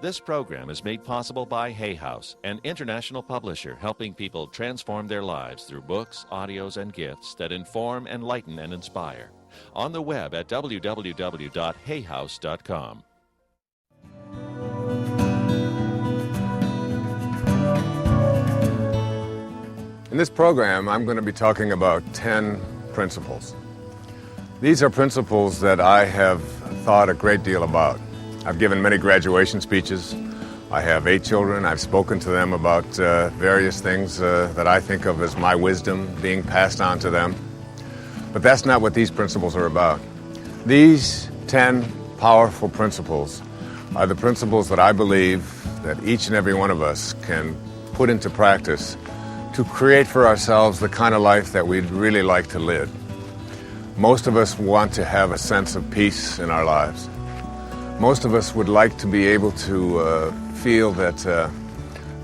This program is made possible by Hay House, an international publisher helping people transform their lives through books, audios, and gifts that inform, enlighten, and inspire. On the web at www.hayhouse.com. In this program, I'm going to be talking about 10 principles. These are principles that I have thought a great deal about. I've given many graduation speeches. I have 8 children. I've spoken to them about various things that I think of as my wisdom being passed on to them. But that's not what these principles are about. These 10 powerful principles are the principles that I believe that each and every one of us can put into practice to create for ourselves the kind of life that we'd really like to live. Most of us want to have a sense of peace in our lives. Most of us would like to be able to feel that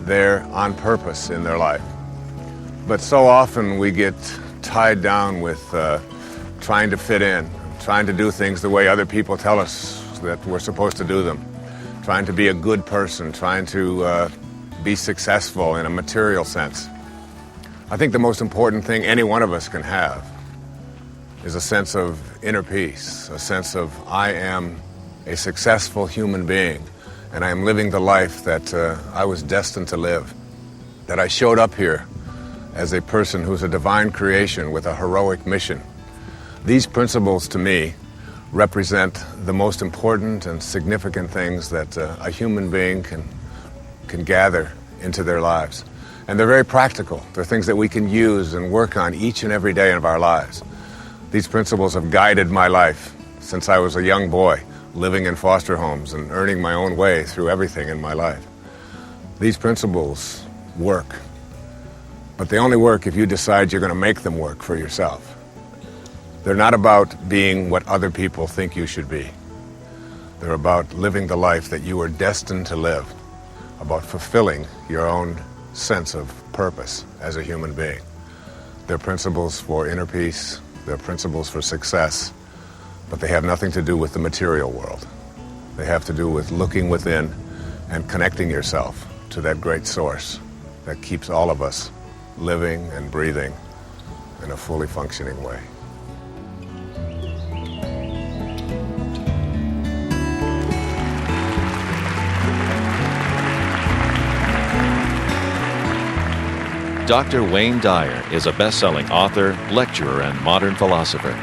they're on purpose in their life. But so often we get tied down with trying to fit in, trying to do things the way other people tell us that we're supposed to do them, trying to be a good person, trying to be successful in a material sense. I think the most important thing any one of us can have is a sense of inner peace, a sense of I am a successful human being and I am living the life that I was destined to live, that I showed up here as a person who's a divine creation with a heroic mission. These principles to me represent the most important and significant things that a human being can gather into their lives. And they're very practical. They're things that we can use and work on each and every day of our lives. These principles have guided my life since I was a young boy, living in foster homes and earning my own way through everything in my life. These principles work, but they only work if you decide you're going to make them work for yourself. They're not about being what other people think you should be. They're about living the life that you are destined to live, about fulfilling your own sense of purpose as a human being. They're principles for inner peace, they're principles for success, but they have nothing to do with the material world. They have to do with looking within and connecting yourself to that great source that keeps all of us living and breathing in a fully functioning way. Dr. Wayne Dyer is a best-selling author, lecturer, and modern philosopher.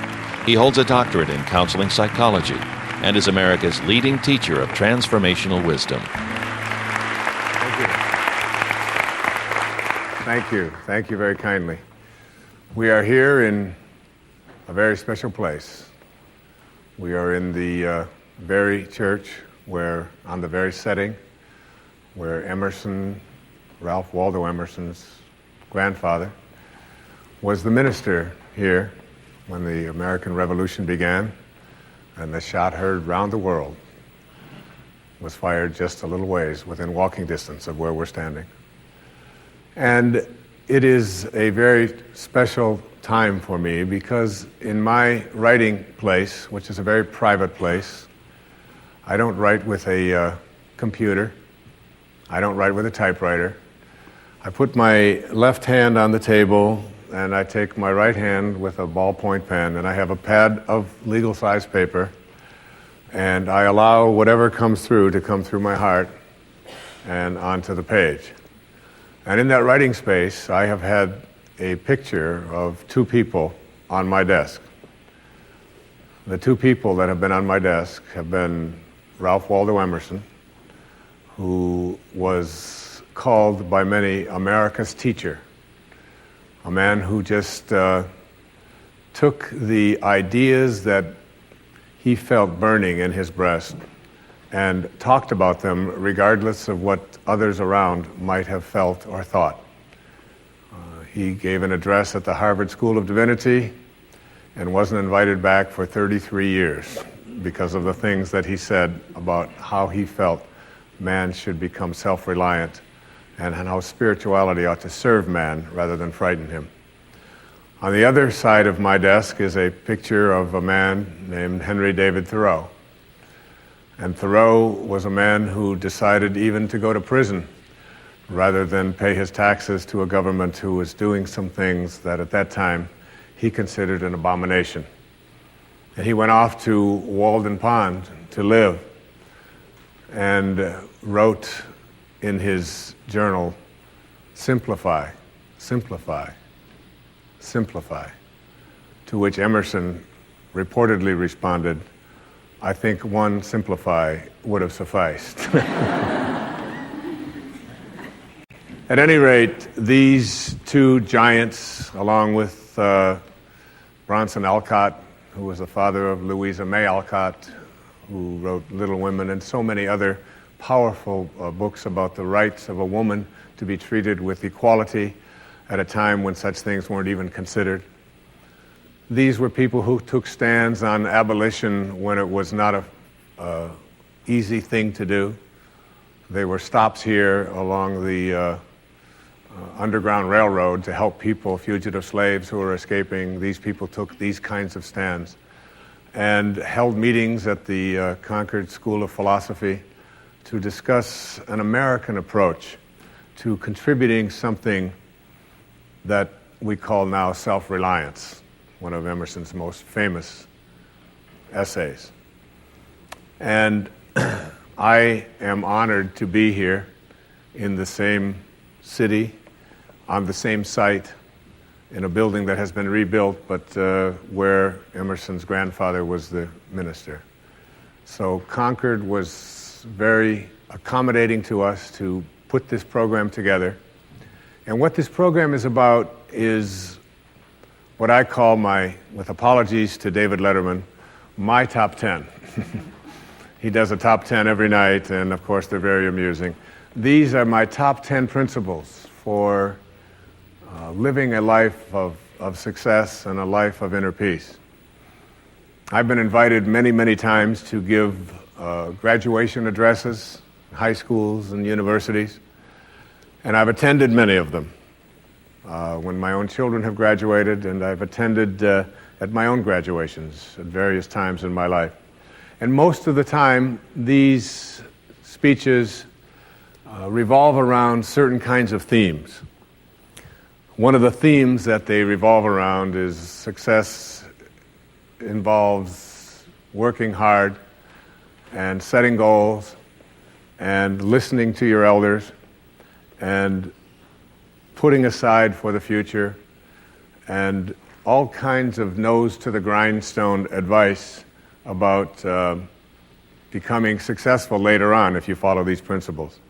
He holds a doctorate in counseling psychology and is America's leading teacher of transformational wisdom. Thank you. Thank you very kindly. We are here in a very special place. We are in the very church where, on the very setting, where Emerson, Ralph Waldo Emerson's grandfather, was the minister here when the American Revolution began, and the shot heard round the world was fired just a little ways within walking distance of where we're standing. And it is a very special time for me because in my writing place, which is a very private place, I don't write with a computer. I don't write with a typewriter. I put my left hand on the table and I take my right hand with a ballpoint pen and I have a pad of legal size paper and I allow whatever comes through to come through my heart and onto the page. And in that writing space, I have had a picture of 2 people on my desk. The 2 people that have been on my desk have been Ralph Waldo Emerson, who was called by many America's teacher, a man who just took the ideas that he felt burning in his breast and talked about them regardless of what others around might have felt or thought. He gave an address at the Harvard School of Divinity and wasn't invited back for 33 years because of the things that he said about how he felt man should become self-reliant and how spirituality ought to serve man rather than frighten him. On the other side of my desk is a picture of a man named Henry David Thoreau. And Thoreau was a man who decided even to go to prison rather than pay his taxes to a government who was doing some things that at that time he considered an abomination. And he went off to Walden Pond to live and wrote in his journal, "Simplify, simplify, simplify," to which Emerson reportedly responded, "I think one simplify would have sufficed." At any rate, these two giants, along with Bronson Alcott, who was the father of Louisa May Alcott, who wrote Little Women and so many other powerful books about the rights of a woman to be treated with equality at a time when such things weren't even considered. These were people who took stands on abolition when it was not a easy thing to do. They were stops here along the Underground Railroad to help people, fugitive slaves who were escaping. These people took these kinds of stands and held meetings at the Concord School of Philosophy to discuss an American approach to contributing something that we call now self-reliance, one of Emerson's most famous essays. And I am honored to be here in the same city, on the same site, in a building that has been rebuilt, but where Emerson's grandfather was the minister. So Concord was very accommodating to us to put this program together. And what this program is about is what I call with apologies to David Letterman, my top 10. He does a top 10 every night, and of course they're very amusing. These are my top 10 principles for living a life of success and a life of inner peace. I've been invited many, many times to give graduation addresses, high schools and universities, and I've attended many of them when my own children have graduated, and I've attended at my own graduations at various times in my life. And most of the time, these speeches revolve around certain kinds of themes. One of the themes that they revolve around is success involves working hard and setting goals and listening to your elders and putting aside for the future and all kinds of nose to the grindstone advice about becoming successful later on if you follow these principles.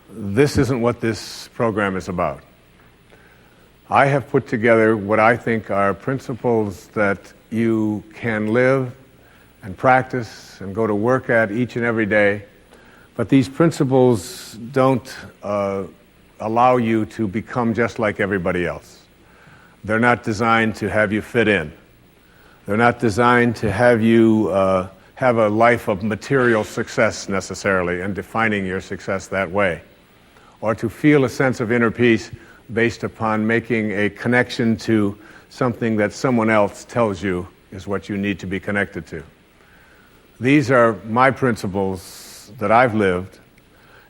This isn't what this program is about. I have put together what I think are principles that you can live and practice and go to work at each and every day, but these principles don't allow you to become just like everybody else. They're not designed to have you fit in. They're not designed to have you have a life of material success necessarily and defining your success that way, or to feel a sense of inner peace based upon making a connection to something that someone else tells you is what you need to be connected to. These are my principles that I've lived,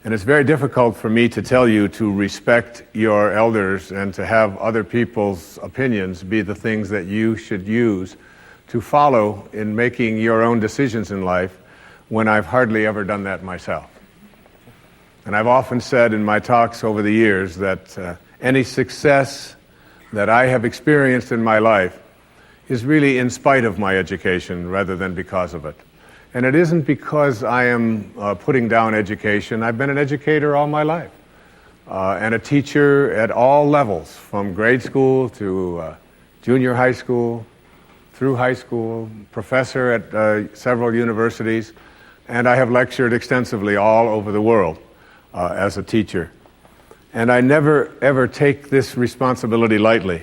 and it's very difficult for me to tell you to respect your elders and to have other people's opinions be the things that you should use to follow in making your own decisions in life when I've hardly ever done that myself. And I've often said in my talks over the years that any success that I have experienced in my life is really in spite of my education rather than because of it. And it isn't because I am putting down education. I've been an educator all my life and a teacher at all levels, from grade school to junior high school, through high school, professor at several universities, and I have lectured extensively all over the world as a teacher. And I never, ever take this responsibility lightly.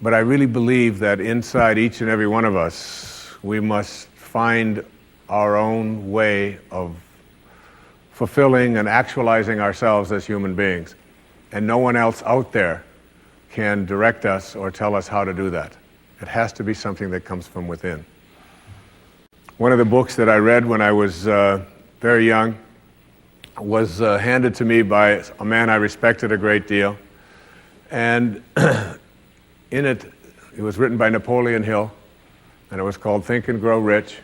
But I really believe that inside each and every one of us, we must find our own way of fulfilling and actualizing ourselves as human beings. And no one else out there can direct us or tell us how to do that. It has to be something that comes from within. One of the books that I read when I was very young was handed to me by a man I respected a great deal. And in it was written by Napoleon Hill, and it was called Think and Grow Rich.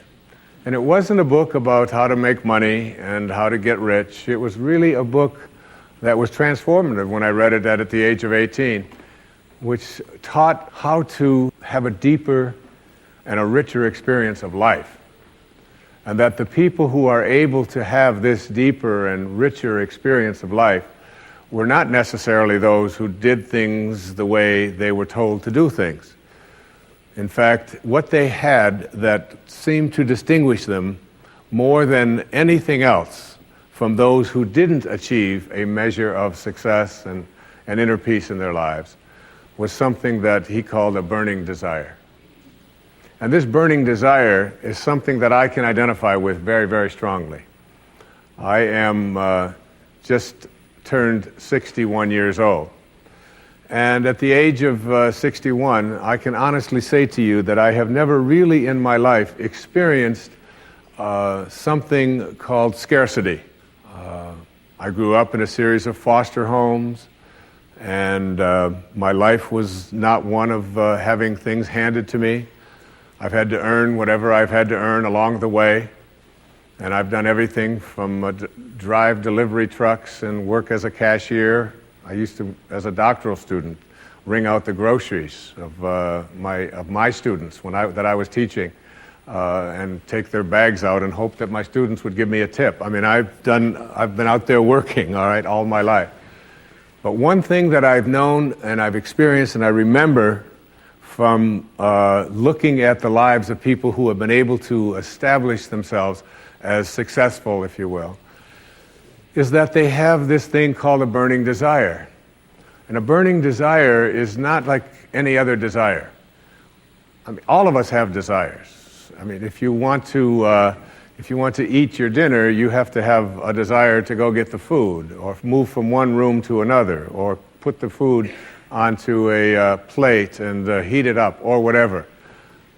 And it wasn't a book about how to make money and how to get rich. It was really a book that was transformative when I read it at the age of 18, which taught how to have a deeper and a richer experience of life. And that the people who are able to have this deeper and richer experience of life were not necessarily those who did things the way they were told to do things. In fact, what they had that seemed to distinguish them more than anything else from those who didn't achieve a measure of success and inner peace in their lives was something that he called a burning desire. And this burning desire is something that I can identify with very, very strongly. I am just turned 61 years old. And at the age of 61, I can honestly say to you that I have never really in my life experienced something called scarcity. I grew up in a series of foster homes, and my life was not one of having things handed to me. I've had to earn whatever I've had to earn along the way, and I've done everything from drive delivery trucks and work as a cashier. I used to, as a doctoral student, ring out the groceries of my students that I was teaching, and take their bags out and hope that my students would give me a tip. I mean, I've been out there working, all right, all my life. But one thing that I've known and I've experienced and I remember from looking at the lives of people who have been able to establish themselves as successful, if you will, is that they have this thing called a burning desire. And a burning desire is not like any other desire. I mean, all of us have desires. I mean, if you want to eat your dinner, you have to have a desire to go get the food, or move from one room to another, or put the food onto a plate and heat it up, or whatever.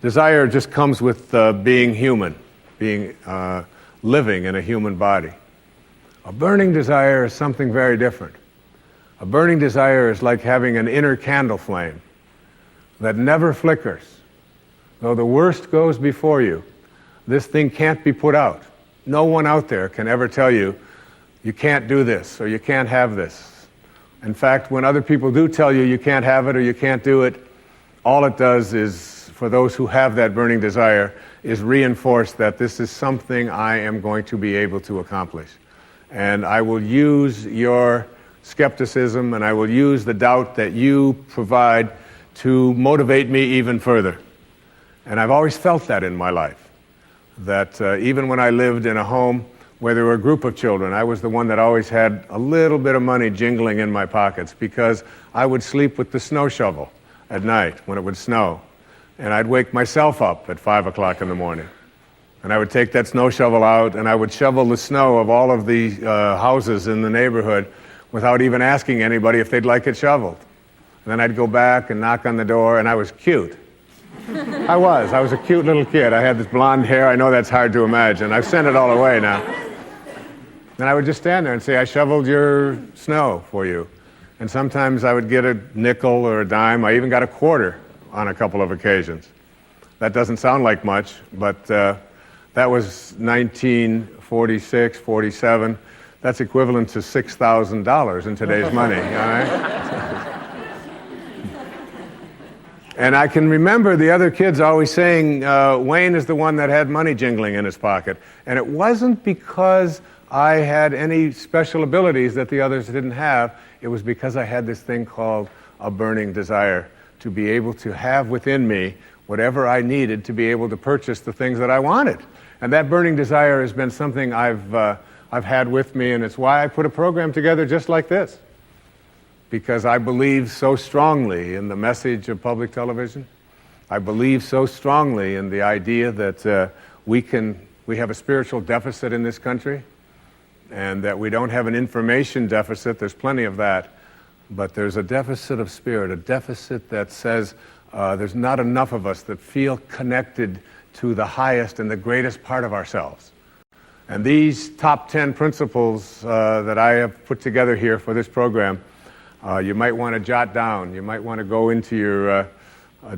Desire just comes with being human, living in a human body. A burning desire is something very different. A burning desire is like having an inner candle flame that never flickers. Though the worst goes before you, this thing can't be put out. No one out there can ever tell you, you can't do this, or you can't have this. In fact, when other people do tell you you can't have it or you can't do it, all it does is, for those who have that burning desire, is reinforce that this is something I am going to be able to accomplish. And I will use your skepticism and I will use the doubt that you provide to motivate me even further. And I've always felt that in my life, that even when I lived in a home where there were a group of children, I was the one that always had a little bit of money jingling in my pockets, because I would sleep with the snow shovel at night when it would snow. And I'd wake myself up at 5 o'clock in the morning. And I would take that snow shovel out and I would shovel the snow of all of the houses in the neighborhood without even asking anybody if they'd like it shoveled. And then I'd go back and knock on the door, and I was cute. I was a cute little kid. I had this blonde hair. I know that's hard to imagine. I've sent it all away now. And I would just stand there and say, I shoveled your snow for you. And sometimes I would get a nickel or a dime. I even got a quarter on a couple of occasions. That doesn't sound like much, but that was 1946, 47. That's equivalent to $6,000 in today's money, all right? And I can remember the other kids always saying, Wayne is the one that had money jingling in his pocket. And it wasn't because I had any special abilities that the others didn't have. It was because I had this thing called a burning desire to be able to have within me whatever I needed to be able to purchase the things that I wanted. And that burning desire has been something I've had with me, and it's why I put a program together just like this. Because I believe so strongly in the message of public television. I believe so strongly in the idea that we have a spiritual deficit in this country, and that we don't have an information deficit. There's plenty of that. But there's a deficit of spirit, a deficit that says there's not enough of us that feel connected to the highest and the greatest part of ourselves. And these top 10 principles that I have put together here for this program, you might want to jot down. You might want to go into your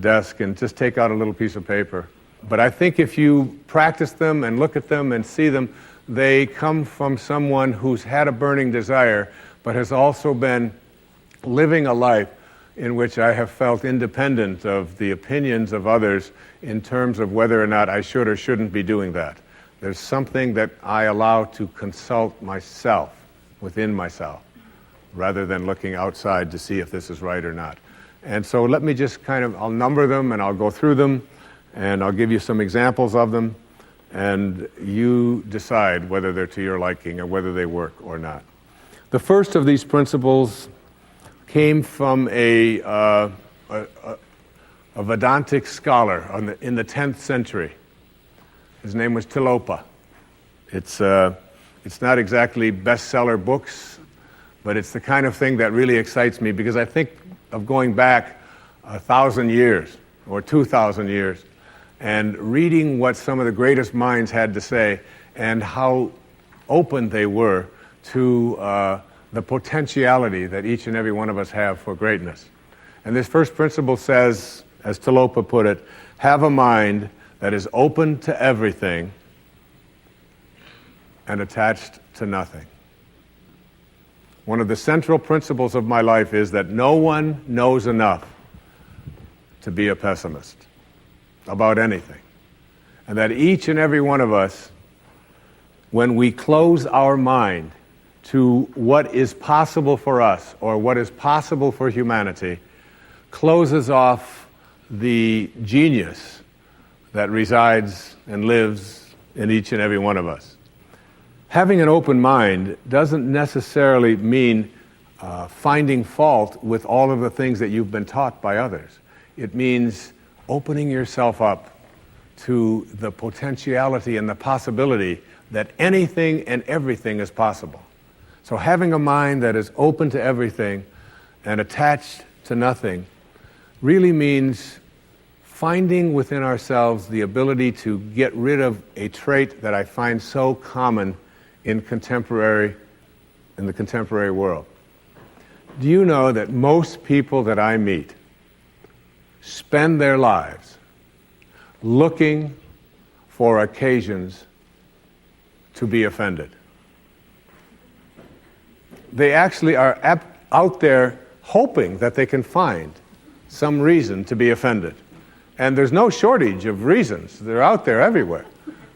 desk and just take out a little piece of paper. But I think if you practice them and look at them and see them, they come from someone who's had a burning desire, but has also been living a life in which I have felt independent of the opinions of others in terms of whether or not I should or shouldn't be doing that. There's something that I allow to consult myself, within myself, rather than looking outside to see if this is right or not. And so let me just I'll number them and I'll go through them and I'll give you some examples of them, and you decide whether they're to your liking or whether they work or not. The first of these principles came from a Vedantic scholar in the 10th century. His name was Tilopa. It's not exactly bestseller books, but it's the kind of thing that really excites me, because I think of going back 1,000 years or 2,000 years and reading what some of the greatest minds had to say and how open they were to the potentiality that each and every one of us have for greatness. And this first principle says, as Tilopa put it, have a mind that is open to everything and attached to nothing. One of the central principles of my life is that no one knows enough to be a pessimist about anything. And that each and every one of us, when we close our mind to what is possible for us or what is possible for humanity, closes off the genius that resides and lives in each and every one of us. Having an open mind doesn't necessarily mean finding fault with all of the things that you've been taught by others. It means opening yourself up to the potentiality and the possibility that anything and everything is possible. So having a mind that is open to everything and attached to nothing really means finding within ourselves the ability to get rid of a trait that I find so common in the contemporary world. Do you know that most people that I meet spend their lives looking for occasions to be offended? They actually are out there hoping that they can find some reason to be offended. And there's no shortage of reasons. They're out there everywhere.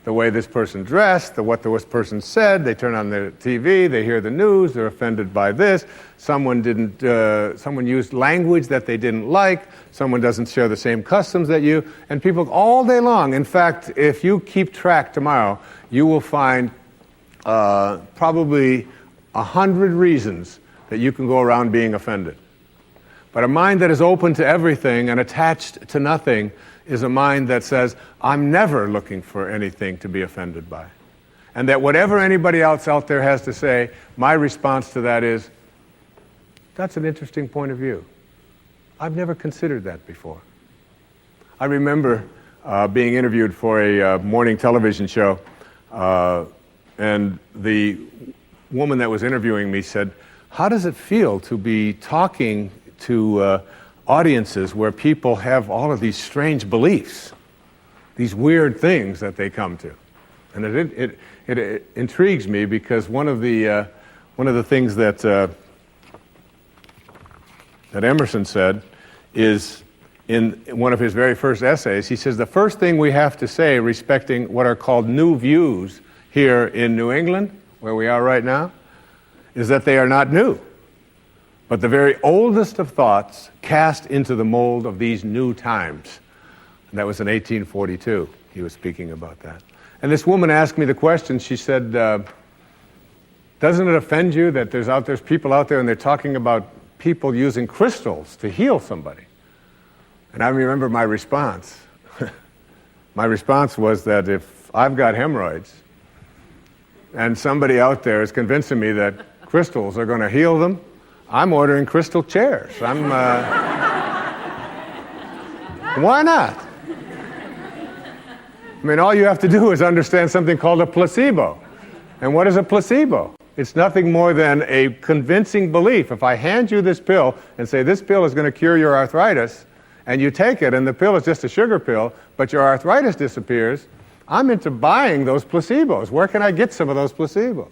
The way this person dressed, what this person said, they turn on their TV, they hear the news, they're offended by this, someone used language that they didn't like, someone doesn't share the same customs that you, and people all day long. In fact, if you keep track tomorrow, you will find probably 100 reasons that you can go around being offended. But a mind that is open to everything and attached to nothing is a mind that says, I'm never looking for anything to be offended by. And that whatever anybody else out there has to say, my response to that is, that's an interesting point of view. I've never considered that before. I remember being interviewed for a morning television show, and the woman that was interviewing me said, how does it feel to be talking to audiences where people have all of these strange beliefs, these weird things that they come to? And it intrigues me, because one of the things that Emerson said is, in one of his very first essays, he says the first thing we have to say respecting what are called new views here in New England, where we are right now, is that they are not new, but the very oldest of thoughts cast into the mold of these new times. And that was in 1842. He was speaking about that. And this woman asked me the question. She said, doesn't it offend you that there's people out there and they're talking about people using crystals to heal somebody? And I remember my response. My response was that if I've got hemorrhoids and somebody out there is convincing me that crystals are going to heal them, I'm ordering crystal chairs. Why not? I mean, all you have to do is understand something called a placebo. And what is a placebo? It's nothing more than a convincing belief. If I hand you this pill and say this pill is going to cure your arthritis, and you take it and the pill is just a sugar pill, but your arthritis disappears, I'm into buying those placebos. Where can I get some of those placebos?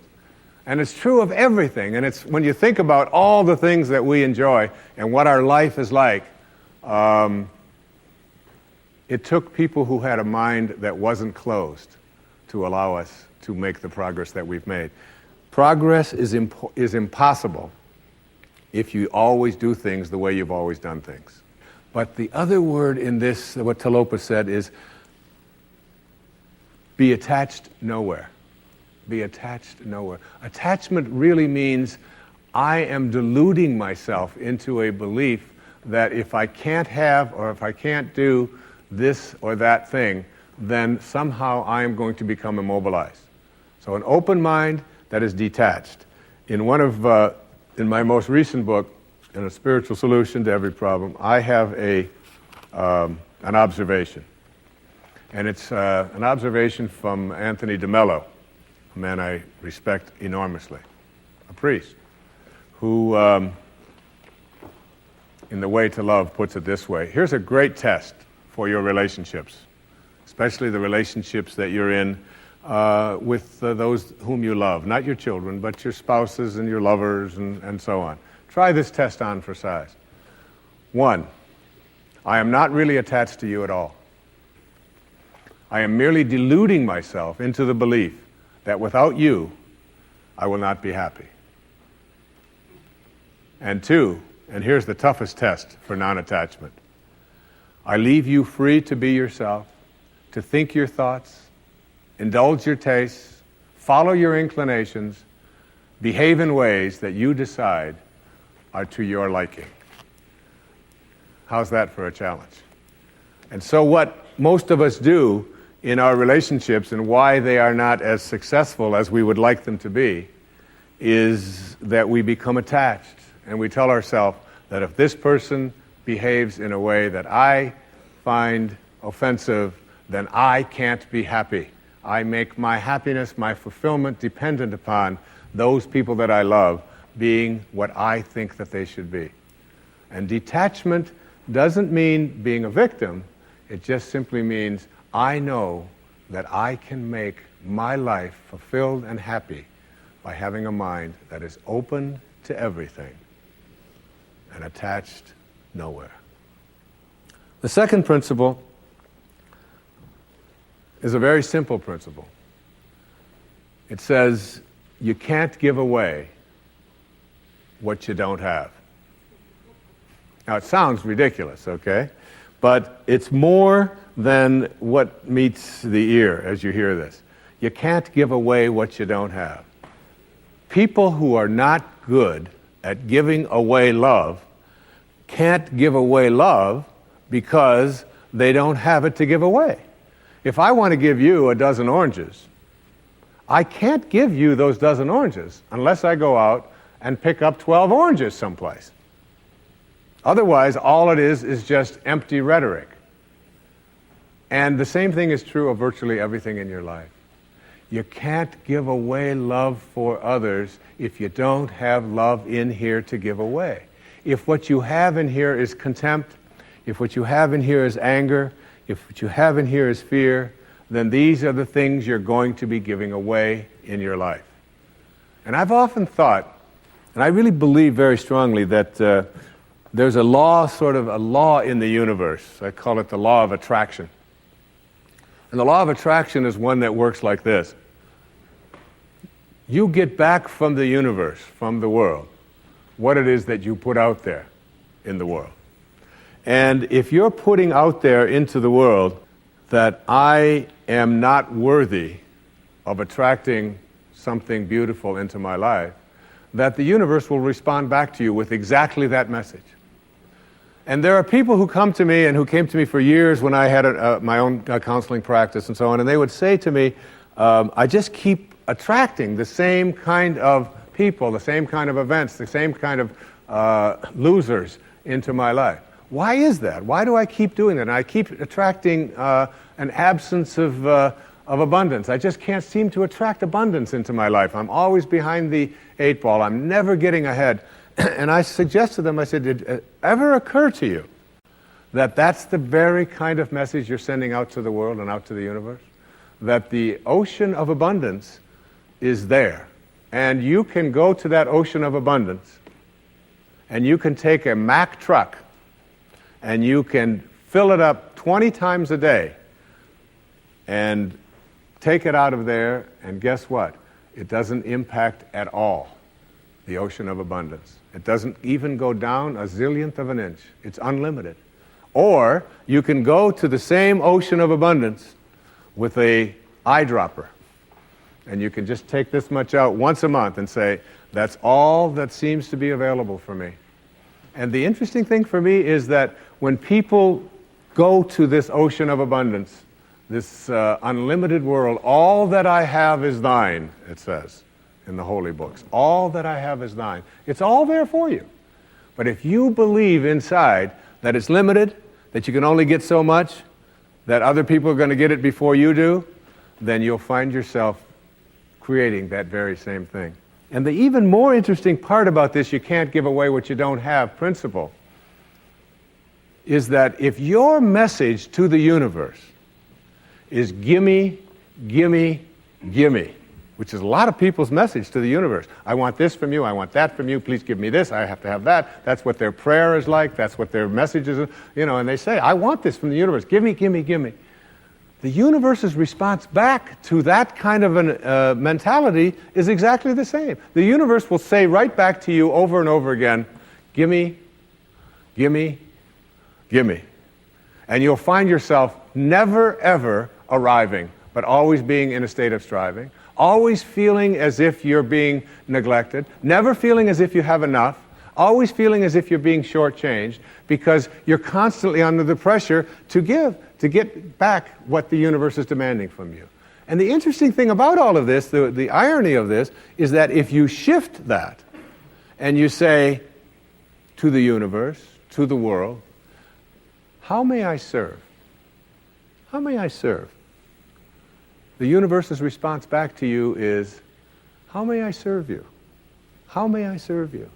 And it's true of everything. And it's when you think about all the things that we enjoy and what our life is like, it took people who had a mind that wasn't closed to allow us to make the progress that we've made. Progress is impossible if you always do things the way you've always done things. But the other word in this, what Talopa said, is be attached nowhere. Be attached nowhere. Attachment really means I am deluding myself into a belief that if I can't have or if I can't do this or that thing, then somehow I am going to become immobilized. So an open mind that is detached. In in my most recent book, in A Spiritual Solution to Every Problem, I have an observation. And it's an observation from Anthony DeMello, a man I respect enormously, a priest, who, in The Way to Love, puts it this way. Here's a great test for your relationships, especially the relationships that you're in with those whom you love, not your children, but your spouses and your lovers and so on. Try this test on for size. 1, I am not really attached to you at all. I am merely deluding myself into the belief that without you, I will not be happy. And 2, and here's the toughest test for non-attachment, I leave you free to be yourself, to think your thoughts, indulge your tastes, follow your inclinations, behave in ways that you decide are to your liking. How's that for a challenge? And so what most of us do in our relationships and why they are not as successful as we would like them to be is that we become attached and we tell ourselves that if this person behaves in a way that I find offensive, then I can't be happy. I make my happiness, my fulfillment dependent upon those people that I love being what I think that they should be. And detachment doesn't mean being a victim. It just simply means I know that I can make my life fulfilled and happy by having a mind that is open to everything and attached nowhere. The second principle is a very simple principle. It says you can't give away what you don't have. Now it sounds ridiculous, okay? But it's more than what meets the ear as you hear this. You can't give away what you don't have. People who are not good at giving away love can't give away love because they don't have it to give away. If I want to give you a dozen oranges, I can't give you those dozen oranges unless I go out and pick up 12 oranges someplace. Otherwise, all it is just empty rhetoric. And the same thing is true of virtually everything in your life. You can't give away love for others if you don't have love in here to give away. If what you have in here is contempt, if what you have in here is anger, if what you have in here is fear, then these are the things you're going to be giving away in your life. And I've often thought, and I really believe very strongly that there's a law, sort of a law in the universe. I call it the law of attraction. And the law of attraction is one that works like this. You get back from the universe, from the world, what it is that you put out there in the world. And if you're putting out there into the world that I am not worthy of attracting something beautiful into my life, that the universe will respond back to you with exactly that message. And there are people who come to me and who came to me for years when I had my own counseling practice and so on, and they would say to me, I just keep attracting the same kind of people, the same kind of events, the same kind of losers into my life. Why is that? Why do I keep doing that? And I keep attracting an absence of abundance. I just can't seem to attract abundance into my life. I'm always behind the 8 ball. I'm never getting ahead. And I suggest to them, I said, did it ever occur to you that that's the very kind of message you're sending out to the world and out to the universe? That the ocean of abundance is there. And you can go to that ocean of abundance, and you can take a Mack truck, and you can fill it up 20 times a day, and take it out of there, and guess what? It doesn't impact at all the ocean of abundance. It doesn't even go down a zillionth of an inch. It's unlimited. Or you can go to the same ocean of abundance with a eyedropper, and you can just take this much out once a month and say, that's all that seems to be available for me. And the interesting thing for me is that when people go to this ocean of abundance, this unlimited world, all that I have is thine, it says in the holy books. All that I have is thine. It's all there for you. But if you believe inside that it's limited, that you can only get so much, that other people are going to get it before you do, then you'll find yourself creating that very same thing. And the even more interesting part about this, you can't give away what you don't have principle, is that if your message to the universe is gimme, gimme, gimme, which is a lot of people's message to the universe. I want this from you, I want that from you, please give me this, I have to have that. That's what their prayer is like, that's what their message is, and they say, I want this from the universe, gimme, gimme, gimme. The universe's response back to that kind of a mentality is exactly the same. The universe will say right back to you over and over again, gimme, gimme, gimme. And you'll find yourself never ever arriving, but always being in a state of striving, always feeling as if you're being neglected, never feeling as if you have enough, always feeling as if you're being shortchanged, because you're constantly under the pressure to give, to get back what the universe is demanding from you. And the interesting thing about all of this, the irony of this, is that if you shift that and you say to the universe, to the world, how may I serve? How may I serve? The universe's response back to you is, how may I serve you? How may I serve you?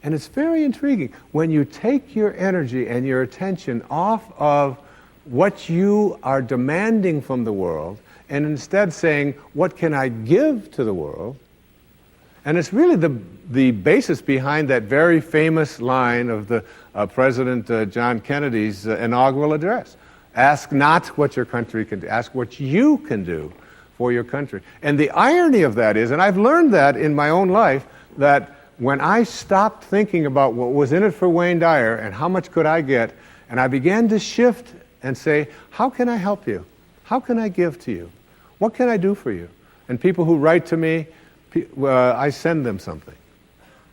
And it's very intriguing. When you take your energy and your attention off of what you are demanding from the world, and instead saying, what can I give to the world? And it's really the basis behind that very famous line of the President John Kennedy's inaugural address. Ask not what your country can do, ask what you can do for your country. And the irony of that is, and I've learned that in my own life, that when I stopped thinking about what was in it for Wayne Dyer and how much could I get, and I began to shift and say, how can I help you? How can I give to you? What can I do for you? And people who write to me, I send them something.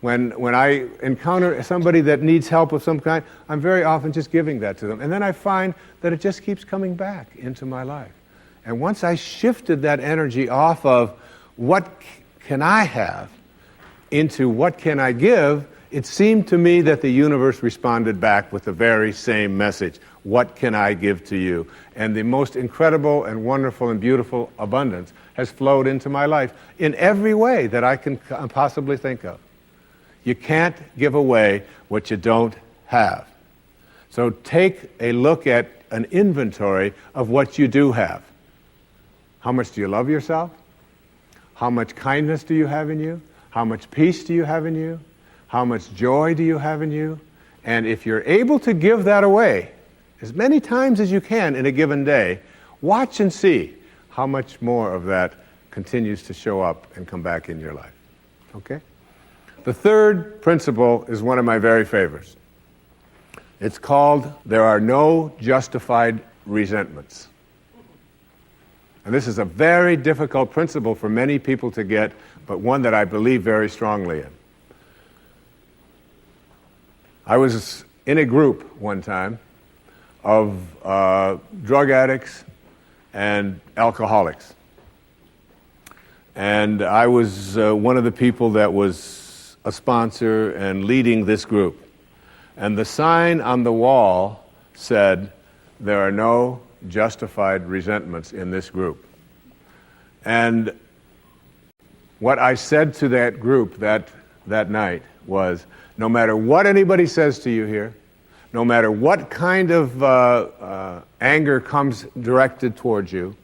When I encounter somebody that needs help of some kind, I'm very often just giving that to them. And then I find that it just keeps coming back into my life. And once I shifted that energy off of what can I have into what can I give, it seemed to me that the universe responded back with the very same message. What can I give to you? And the most incredible and wonderful and beautiful abundance has flowed into my life in every way that I can possibly think of. You can't give away what you don't have. So take a look at an inventory of what you do have. How much do you love yourself? How much kindness do you have in you? How much peace do you have in you? How much joy do you have in you? And if you're able to give that away as many times as you can in a given day, watch and see how much more of that continues to show up and come back in your life. Okay? The third principle is one of my very favorites. It's called, there are no justified resentments. And this is a very difficult principle for many people to get, but one that I believe very strongly in. I was in a group one time of drug addicts and alcoholics. And I was one of the people that was a sponsor and leading this group. And the sign on the wall said, "There are no justified resentments in this group." And what I said to that group that night was, no matter what anybody says to you here, no matter what kind of anger comes directed towards you,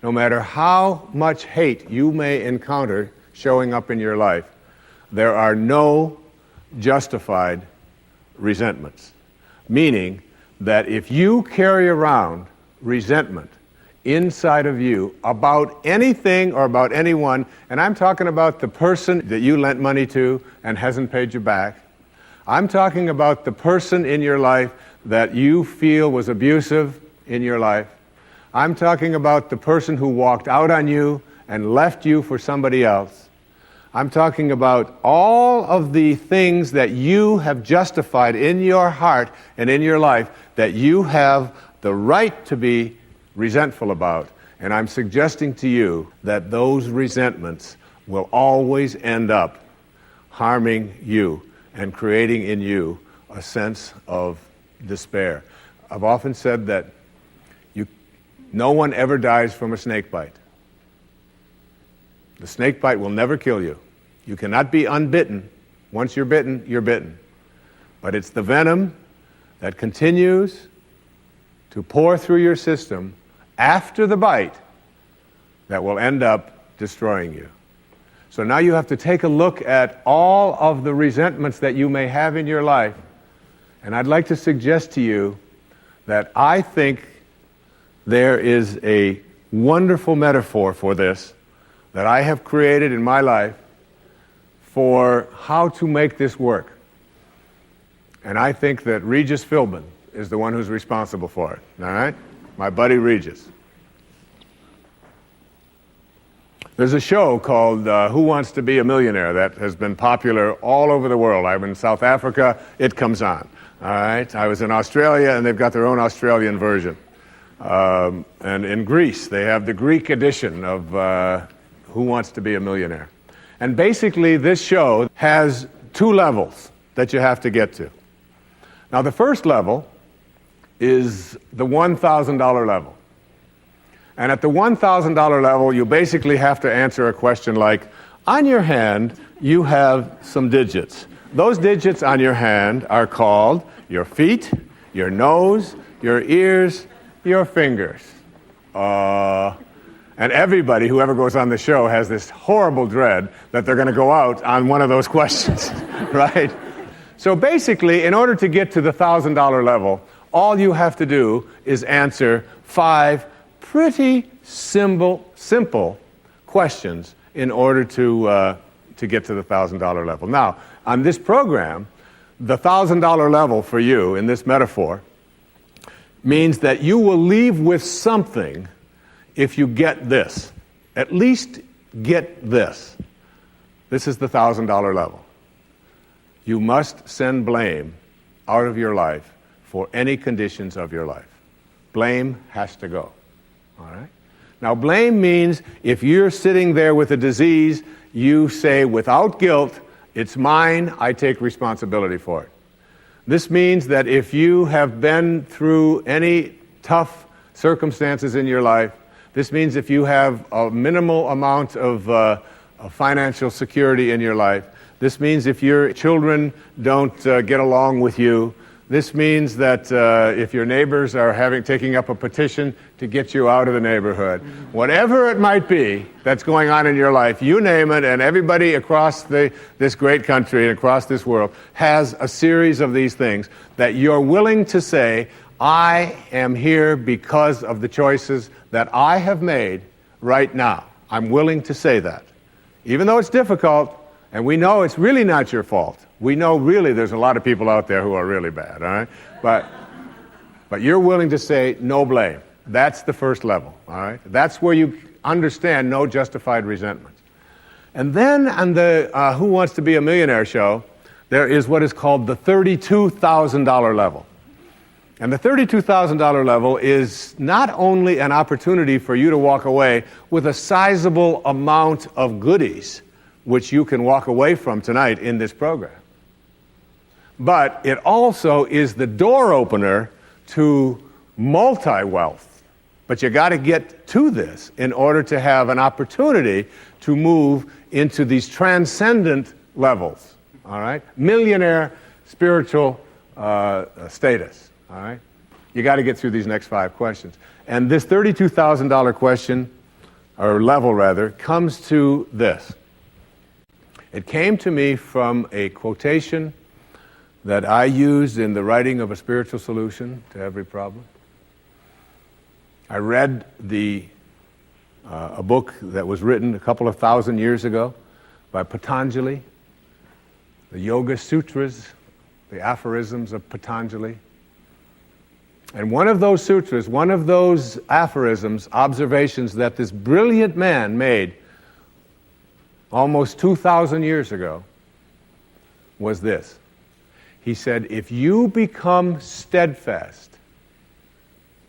no matter how much hate you may encounter showing up in your life, there are no justified resentments. Meaning that if you carry around resentment inside of you about anything or about anyone, and I'm talking about the person that you lent money to and hasn't paid you back, I'm talking about the person in your life that you feel was abusive in your life, I'm talking about the person who walked out on you and left you for somebody else, I'm talking about all of the things that you have justified in your heart and in your life that you have the right to be resentful about. And I'm suggesting to you that those resentments will always end up harming you and creating in you a sense of despair. I've often said that no one ever dies from a snake bite. The snake bite will never kill you. You cannot be unbitten. Once you're bitten, you're bitten. But it's the venom that continues to pour through your system after the bite that will end up destroying you. So now you have to take a look at all of the resentments that you may have in your life. And I'd like to suggest to you that I think there is a wonderful metaphor for this that I have created in my life for how to make this work. And I think that Regis Philbin is the one who's responsible for it, all right? My buddy Regis. There's a show called Who Wants to Be a Millionaire that has been popular all over the world. I'm in South Africa, it comes on, all right? I was in Australia, and they've got their own Australian version. And in Greece, they have the Greek edition of Who Wants to Be a Millionaire. And basically, this show has two levels that you have to get to. Now, the first level is the $1,000 level. And at the $1,000 level, you basically have to answer a question like, on your hand, you have some digits. Those digits on your hand are called your feet, your nose, your ears, your fingers. And everybody who ever goes on the show has this horrible dread that they're going to go out on one of those questions, right? So basically, in order to get to the $1,000 level, all you have to do is answer 5 pretty simple questions in order to get to the $1,000 level. Now, on this program, the $1,000 level for you in this metaphor means that you will leave with something if you get this. At least get this. This is the $1,000 level. You must send blame out of your life for any conditions of your life. Blame has to go. All right? Now, blame means if you're sitting there with a disease, you say without guilt, it's mine, I take responsibility for it. This means that if you have been through any tough circumstances in your life, this means if you have a minimal amount of financial security in your life, this means if your children don't get along with you, this means that if your neighbors are taking up a petition to get you out of the neighborhood, whatever it might be that's going on in your life, you name it, and everybody across this great country and across this world has a series of these things that you're willing to say, I am here because of the choices that I have made right now. I'm willing to say that. Even though it's difficult, and we know it's really not your fault. We know really there's a lot of people out there who are really bad, all right? But you're willing to say no blame. That's the first level, all right? That's where you understand no justified resentment. And then on the Who Wants to Be a Millionaire show, there is what is called the $32,000 level. And the $32,000 level is not only an opportunity for you to walk away with a sizable amount of goodies, which you can walk away from tonight in this program. but it also is the door opener to multi-wealth. But you got to get to this in order to have an opportunity to move into these transcendent levels, all right? Millionaire spiritual status, all right? You got to get through these next 5 questions. And this $32,000 question, or level rather, comes to this. It came to me from a quotation that I used in the writing of a spiritual solution to every problem. I read a book that was written a couple of thousand years ago by Patanjali, the Yoga Sutras, the aphorisms of Patanjali. And one of those sutras, one of those aphorisms, observations that this brilliant man made almost 2,000 years ago was this. He said, if you become steadfast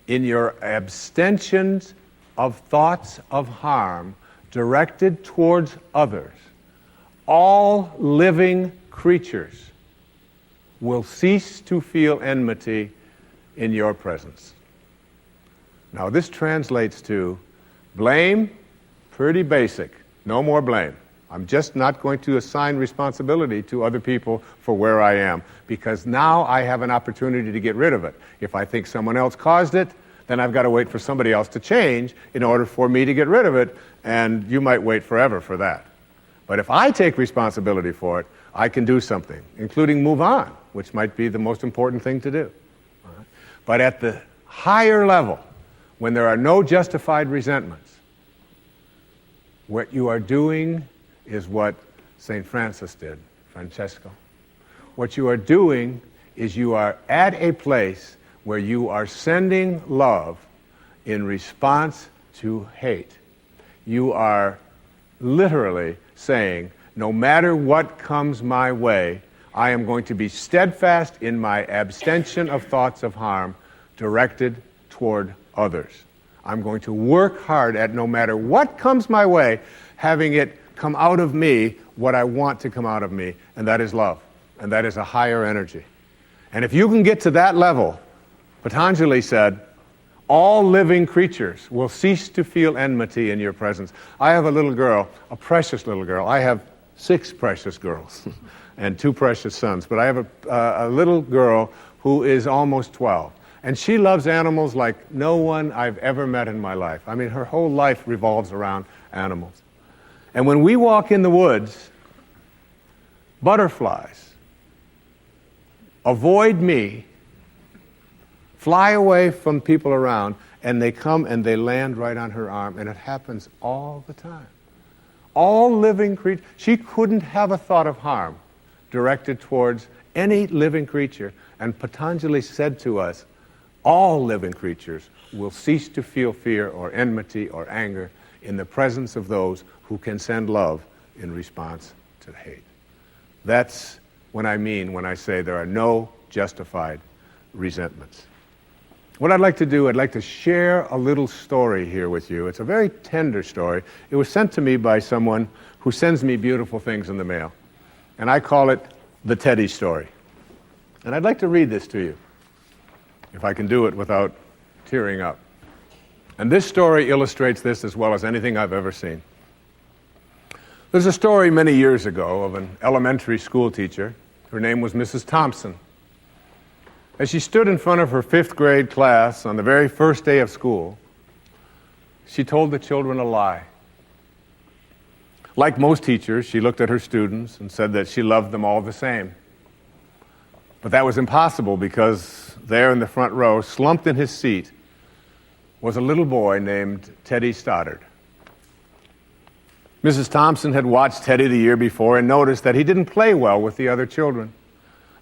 in your abstentions of thoughts of harm directed towards others, all living creatures will cease to feel enmity in your presence. Now this translates to blame, pretty basic, no more blame. I'm just not going to assign responsibility to other people for where I am, because now I have an opportunity to get rid of it. If I think someone else caused it, then I've got to wait for somebody else to change in order for me to get rid of it, and you might wait forever for that. But if I take responsibility for it, I can do something, including move on, which might be the most important thing to do. All right? But at the higher level, when there are no justified resentments, what you are doing is what St. Francis did, Francesco. What you are doing is you are at a place where you are sending love in response to hate. You are literally saying, no matter what comes my way, I am going to be steadfast in my abstention of thoughts of harm directed toward others. I'm going to work hard at, no matter what comes my way, having it come out of me what I want to come out of me, and that is love, and that is a higher energy. And if you can get to that level, Patanjali said, all living creatures will cease to feel enmity in your presence. I have a little girl, a precious little girl. I have 6 precious girls and 2 precious sons, but I have a little girl who is almost 12. And she loves animals like no one I've ever met in my life. I mean, her whole life revolves around animals. And when we walk in the woods, butterflies avoid me, fly away from people around, and they come and they land right on her arm, and it happens all the time. All living creatures, she couldn't have a thought of harm directed towards any living creature. And Patanjali said to us, all living creatures will cease to feel fear or enmity or anger in the presence of those who can send love in response to hate. That's what I mean when I say there are no justified resentments. What I'd like to do, I'd like to share a little story here with you. It's a very tender story. It was sent to me by someone who sends me beautiful things in the mail. And I call it the Teddy story. And I'd like to read this to you, if I can do it without tearing up. And this story illustrates this as well as anything I've ever seen. There's a story many years ago of an elementary school teacher. Her name was Mrs. Thompson. As she stood in front of her 5th grade class on the very first day of school, she told the children a lie. Like most teachers, she looked at her students and said that she loved them all the same. But that was impossible, because there in the front row, slumped in his seat, was a little boy named Teddy Stoddard. Mrs. Thompson had watched Teddy the year before and noticed that he didn't play well with the other children,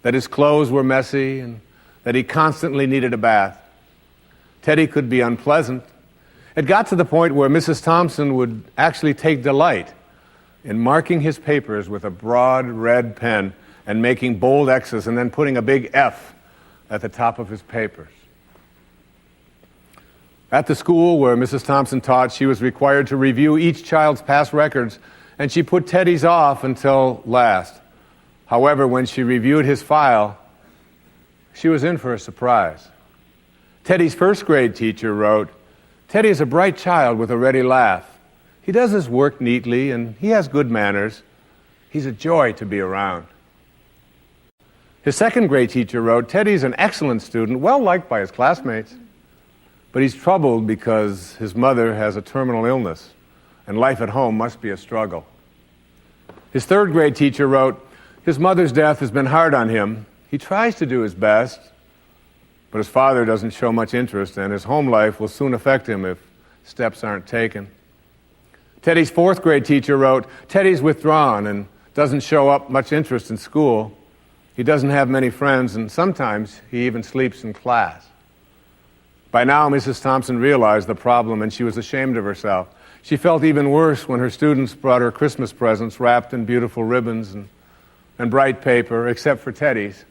that his clothes were messy, and that he constantly needed a bath. Teddy could be unpleasant. It got to the point where Mrs. Thompson would actually take delight in marking his papers with a broad red pen and making bold X's and then putting a big F at the top of his papers. At the school where Mrs. Thompson taught, she was required to review each child's past records, and she put Teddy's off until last. However, when she reviewed his file, she was in for a surprise. Teddy's first grade teacher wrote, "Teddy is a bright child with a ready laugh. He does his work neatly and he has good manners. He's a joy to be around." His second grade teacher wrote, "Teddy's an excellent student, well liked by his classmates, but he's troubled because his mother has a terminal illness and life at home must be a struggle." His third grade teacher wrote, "His mother's death has been hard on him. He tries to do his best, but his father doesn't show much interest, and his home life will soon affect him if steps aren't taken." Teddy's fourth grade teacher wrote, "Teddy's withdrawn and doesn't show up much interest in school. He doesn't have many friends, and sometimes he even sleeps in class." By now, Mrs. Thompson realized the problem, and she was ashamed of herself. She felt even worse when her students brought her Christmas presents wrapped in beautiful ribbons and bright paper, except for Teddy's.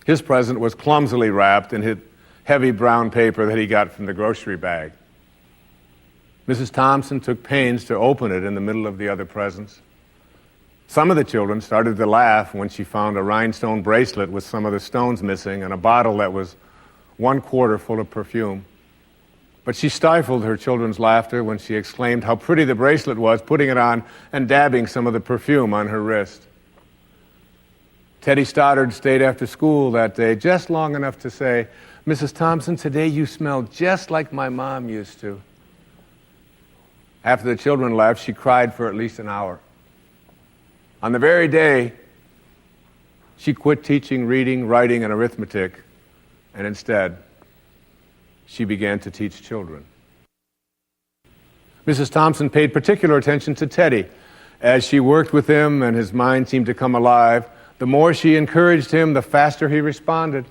His present was clumsily wrapped in heavy brown paper that he got from the grocery bag. Mrs. Thompson took pains to open it in the middle of the other presents. Some of the children started to laugh when she found a rhinestone bracelet with some of the stones missing and a bottle that was 1/4 full of perfume. But she stifled her children's laughter when she exclaimed how pretty the bracelet was, putting it on and dabbing some of the perfume on her wrist. Teddy Stoddard stayed after school that day just long enough to say, "Mrs. Thompson, today you smell just like my mom used to." After the children left, she cried for at least an hour. On the very day, she quit teaching reading, writing, and arithmetic, and instead, she began to teach children. Mrs. Thompson paid particular attention to Teddy. As she worked with him and his mind seemed to come alive, the more she encouraged him, the faster he responded.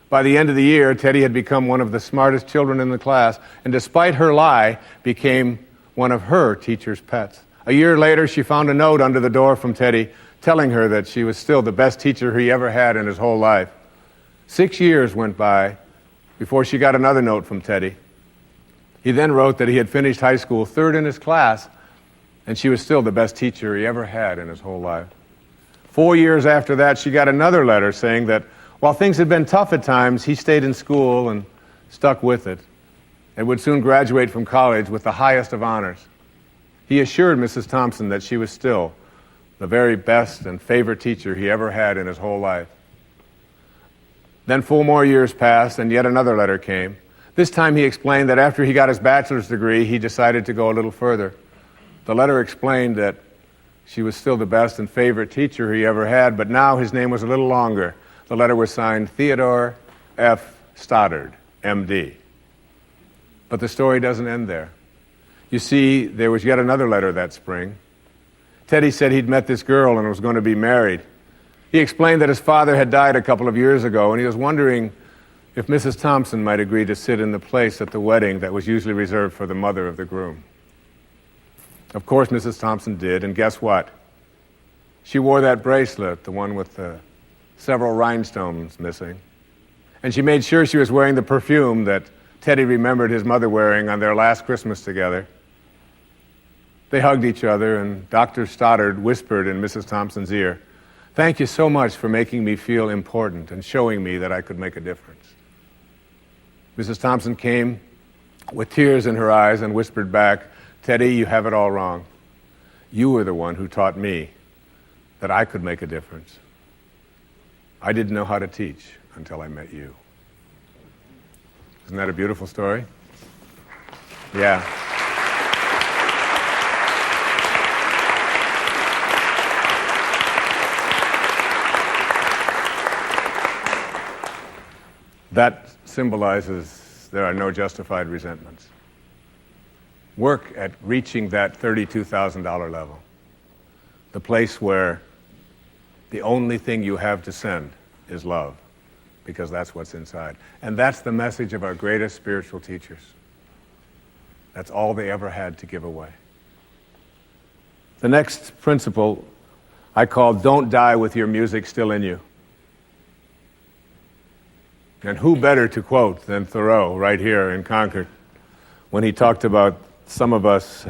By the end of the year, Teddy had become one of the smartest children in the class, and despite her lie, became one of her teacher's pets. A year later, she found a note under the door from Teddy telling her that she was still the best teacher he ever had in his whole life. 6 years went by before she got another note from Teddy. He then wrote that he had finished high school third in his class, and she was still the best teacher he ever had in his whole life. 4 years after that, she got another letter saying that while things had been tough at times, he stayed in school and stuck with it, and would soon graduate from college with the highest of honors. He assured Mrs. Thompson that she was still the very best and favorite teacher he ever had in his whole life. Then 4 more years passed, and yet another letter came. This time he explained that after he got his bachelor's degree, he decided to go a little further. The letter explained that she was still the best and favorite teacher he ever had, but now his name was a little longer. The letter was signed Theodore F. Stoddard, M.D. But the story doesn't end there. You see, there was yet another letter that spring. Teddy said he'd met this girl and was going to be married. He explained that his father had died a couple of years ago, and he was wondering if Mrs. Thompson might agree to sit in the place at the wedding that was usually reserved for the mother of the groom. Of course, Mrs. Thompson did, and guess what? She wore that bracelet, the one with the several rhinestones missing. And she made sure she was wearing the perfume that Teddy remembered his mother wearing on their last Christmas together. They hugged each other, and Dr. Stoddard whispered in Mrs. Thompson's ear, "Thank you so much for making me feel important and showing me that I could make a difference." Mrs. Thompson came with tears in her eyes and whispered back, "Teddy, you have it all wrong. You were the one who taught me that I could make a difference. I didn't know how to teach until I met you." Isn't that a beautiful story? Yeah. That symbolizes there are no justified resentments. Work at reaching that $32,000 level, the place where the only thing you have to send is love, because that's what's inside. And that's the message of our greatest spiritual teachers. That's all they ever had to give away. The next principle I call "Don't die with your music still in you." And who better to quote than Thoreau right here in Concord when he talked about some of us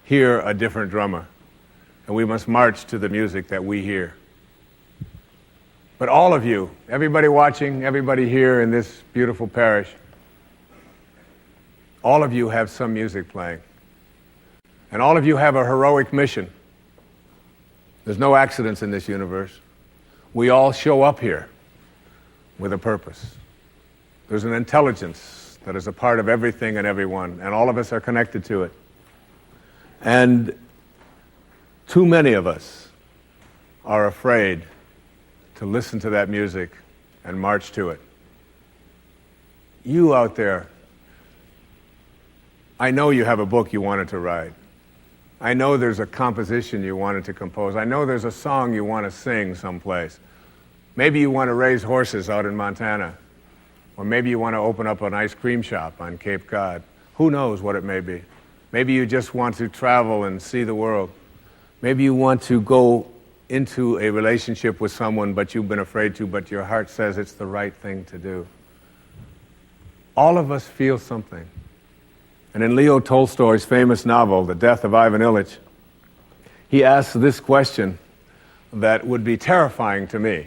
hear a different drummer, and we must march to the music that we hear. But all of you, everybody watching, everybody here in this beautiful parish, all of you have some music playing. And all of you have a heroic mission. There's no accidents in this universe. We all show up here with a purpose. There's an intelligence that is a part of everything and everyone, and all of us are connected to it. And too many of us are afraid to listen to that music and march to it. You out there, I know you have a book you wanted to write. I know there's a composition you wanted to compose. I know there's a song you want to sing someplace. Maybe you want to raise horses out in Montana. Or maybe you want to open up an ice cream shop on Cape Cod. Who knows what it may be. Maybe you just want to travel and see the world. Maybe you want to go into a relationship with someone but you've been afraid to, but your heart says it's the right thing to do. All of us feel something. And in Leo Tolstoy's famous novel, The Death of Ivan Ilyich, he asks this question that would be terrifying to me.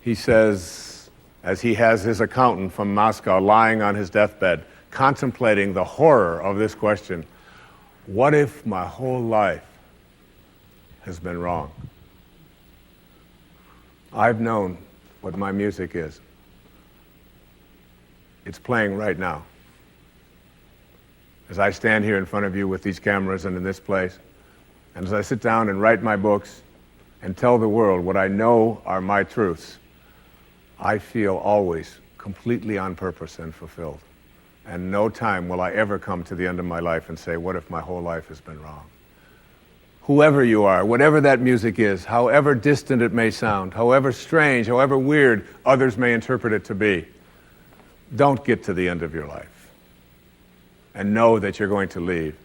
He says, as he has his accountant from Moscow lying on his deathbed, contemplating the horror of this question, what if my whole life has been wrong? I've known what my music is. It's playing right now. As I stand here in front of you with these cameras and in this place, and as I sit down and write my books and tell the world what I know are my truths, I feel always completely on purpose and fulfilled. And no time will I ever come to the end of my life and say, what if my whole life has been wrong? Whoever you are, whatever that music is, however distant it may sound, however strange, however weird others may interpret it to be, don't get to the end of your life and know that you're going to leave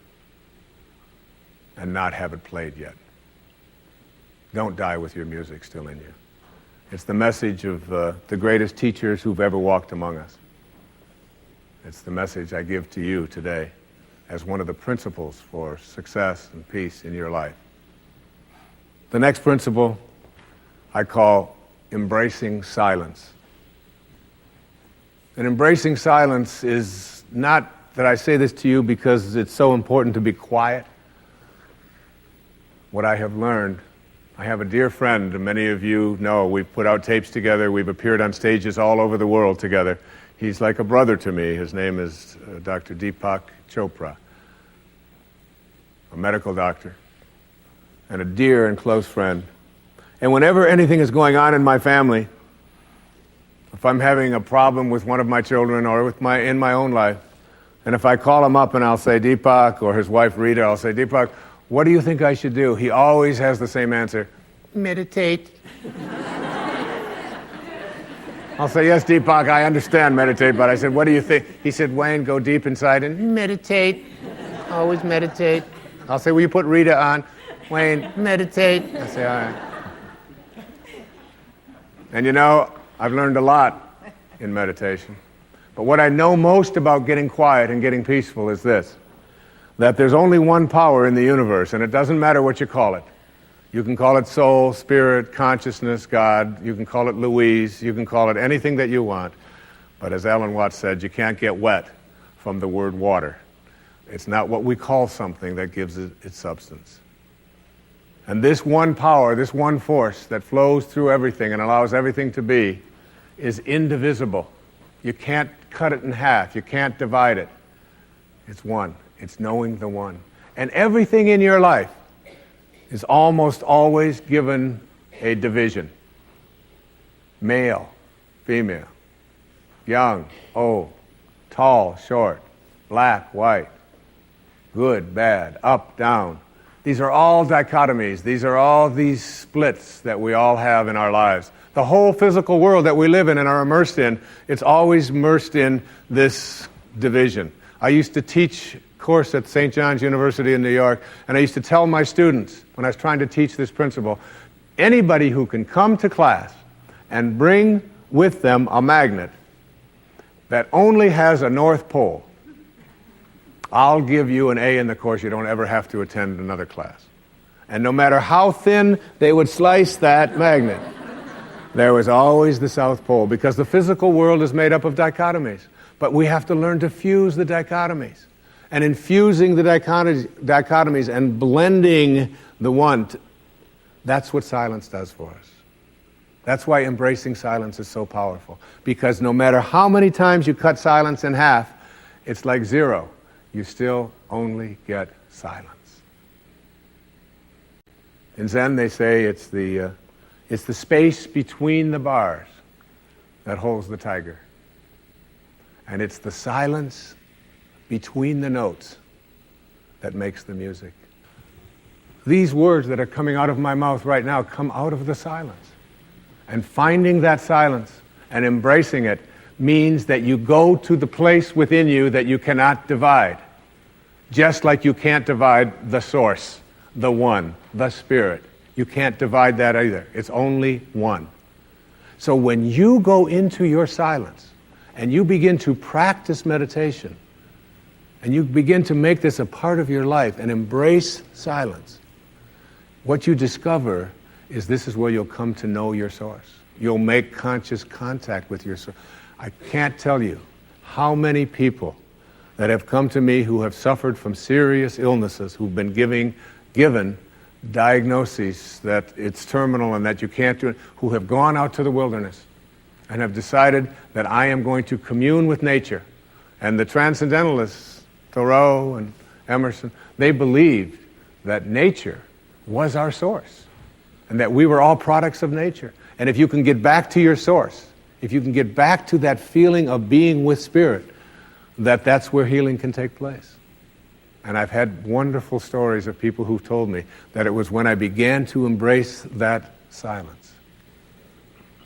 and not have it played yet. Don't die with your music still in you. It's the message of the greatest teachers who've ever walked among us. It's the message I give to you today as one of the principles for success and peace in your life. The next principle I call embracing silence. And embracing silence is not that I say this to you because it's so important to be quiet. What I have learned, I have a dear friend, and many of you know, we've put out tapes together, we've appeared on stages all over the world together. He's like a brother to me. His name is Dr. Deepak Chopra, a medical doctor, and a dear and close friend. And whenever anything is going on in my family, if I'm having a problem with one of my children or in my own life, and if I call him up and I'll say, Deepak, or his wife Rita, I'll say, Deepak, what do you think I should do? He always has the same answer, meditate. I'll say, yes, Deepak, I understand meditate, but I said, what do you think? He said, Wayne, go deep inside and meditate. Always meditate. I'll say, will you put Rita on? Wayne, meditate. I say, all right. And you know, I've learned a lot in meditation. But what I know most about getting quiet and getting peaceful is this, that there's only one power in the universe, and it doesn't matter what you call it. You can call it soul, spirit, consciousness, God. You can call it Louise. You can call it anything that you want. But as Alan Watts said, you can't get wet from the word water. It's not what we call something that gives it its substance. And this one power, this one force that flows through everything and allows everything to be, is indivisible. You can't cut it in half. You can't divide it. It's one. It's knowing the one. And everything in your life is almost always given a division. Male, female, young, old, tall, short, black, white, good, bad, up, down. These are all dichotomies. These are all these splits that we all have in our lives. The whole physical world that we live in and are immersed in, it's always immersed in this division. I used to teach a course at St. John's University in New York, and I used to tell my students when I was trying to teach this principle, anybody who can come to class and bring with them a magnet that only has a North Pole, I'll give you an A in the course. You don't ever have to attend another class. And no matter how thin they would slice that magnet, There was always the South Pole, because the physical world is made up of dichotomies. But we have to learn to fuse the dichotomies. And in fusing the dichotomies and blending the one, that's what silence does for us. That's why embracing silence is so powerful. Because no matter how many times you cut silence in half, it's like zero. You still only get silence. In Zen, they say it's the space between the bars that holds the tiger. And it's the silence between the notes that makes the music. These words that are coming out of my mouth right now come out of the silence. And finding that silence and embracing it means that you go to the place within you that you cannot divide. Just like you can't divide the source, the one, the spirit. You can't divide that either. It's only one. So when you go into your silence and you begin to practice meditation and you begin to make this a part of your life and embrace silence, what you discover is this is where you'll come to know your source. You'll make conscious contact with your source. I can't tell you how many people that have come to me who have suffered from serious illnesses, who've been given diagnoses that it's terminal and that you can't do it, who have gone out to the wilderness and have decided that I am going to commune with nature. And the transcendentalists, Thoreau and Emerson, they believed that nature was our source and that we were all products of nature. And if you can get back to your source, if you can get back to that feeling of being with spirit, that's where healing can take place. And I've had wonderful stories of people who've told me that it was when I began to embrace that silence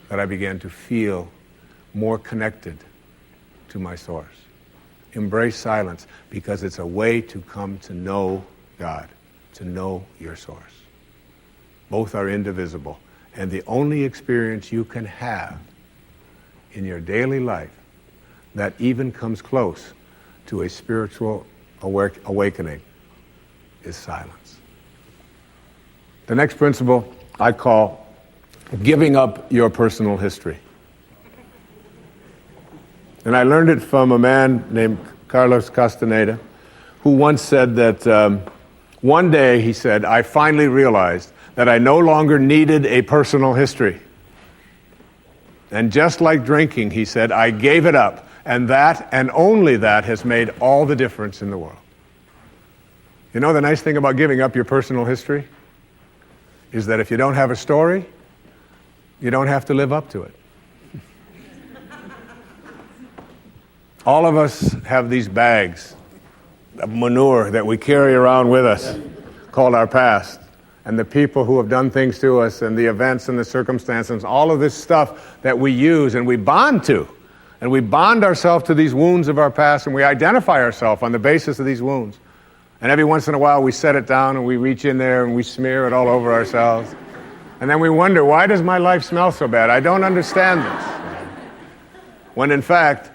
that I began to feel more connected to my source. Embrace silence because it's a way to come to know God, to know your source. Both are indivisible. And the only experience you can have in your daily life that even comes close to a spiritual awakening is silence. The next principle I call giving up your personal history. And I learned it from a man named Carlos Castaneda, who once said that one day, he said, I finally realized that I no longer needed a personal history. And just like drinking, he said, I gave it up. And that, and only that, has made all the difference in the world. You know the nice thing about giving up your personal history is that if you don't have a story, you don't have to live up to it. All of us have these bags of manure that we carry around with us called our past. And the people who have done things to us and the events and the circumstances, all of this stuff that we use and we bond to. And we bond ourselves to these wounds of our past and we identify ourselves on the basis of these wounds. And every once in a while we set it down and we reach in there and we smear it all over ourselves. And then we wonder, why does my life smell so bad? I don't understand this. When in fact,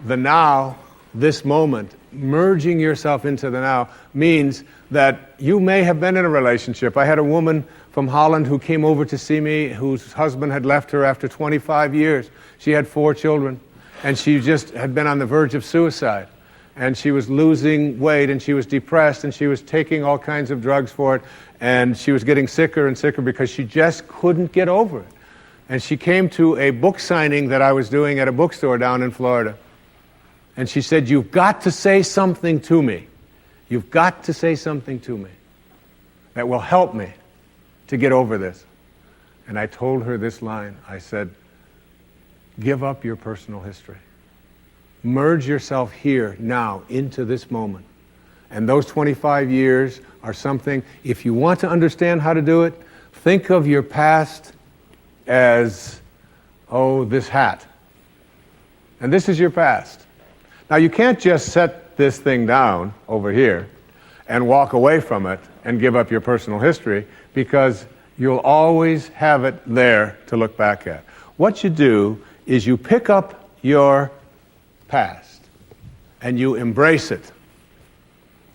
the now, this moment, merging yourself into the now means that you may have been in a relationship. I had a woman from Holland who came over to see me whose husband had left her after 25 years. She had 4 children and she just had been on the verge of suicide. And she was losing weight and she was depressed and she was taking all kinds of drugs for it and she was getting sicker and sicker because she just couldn't get over it. And she came to a book signing that I was doing at a bookstore down in Florida. And she said, you've got to say something to me. You've got to say something to me that will help me to get over this. And I told her this line. I said, give up your personal history. Merge yourself here, now, into this moment. And those 25 years are something, if you want to understand how to do it, think of your past as, this hat. And this is your past. Now, you can't just set this thing down over here and walk away from it and give up your personal history because you'll always have it there to look back at. What you do is you pick up your past and you embrace it.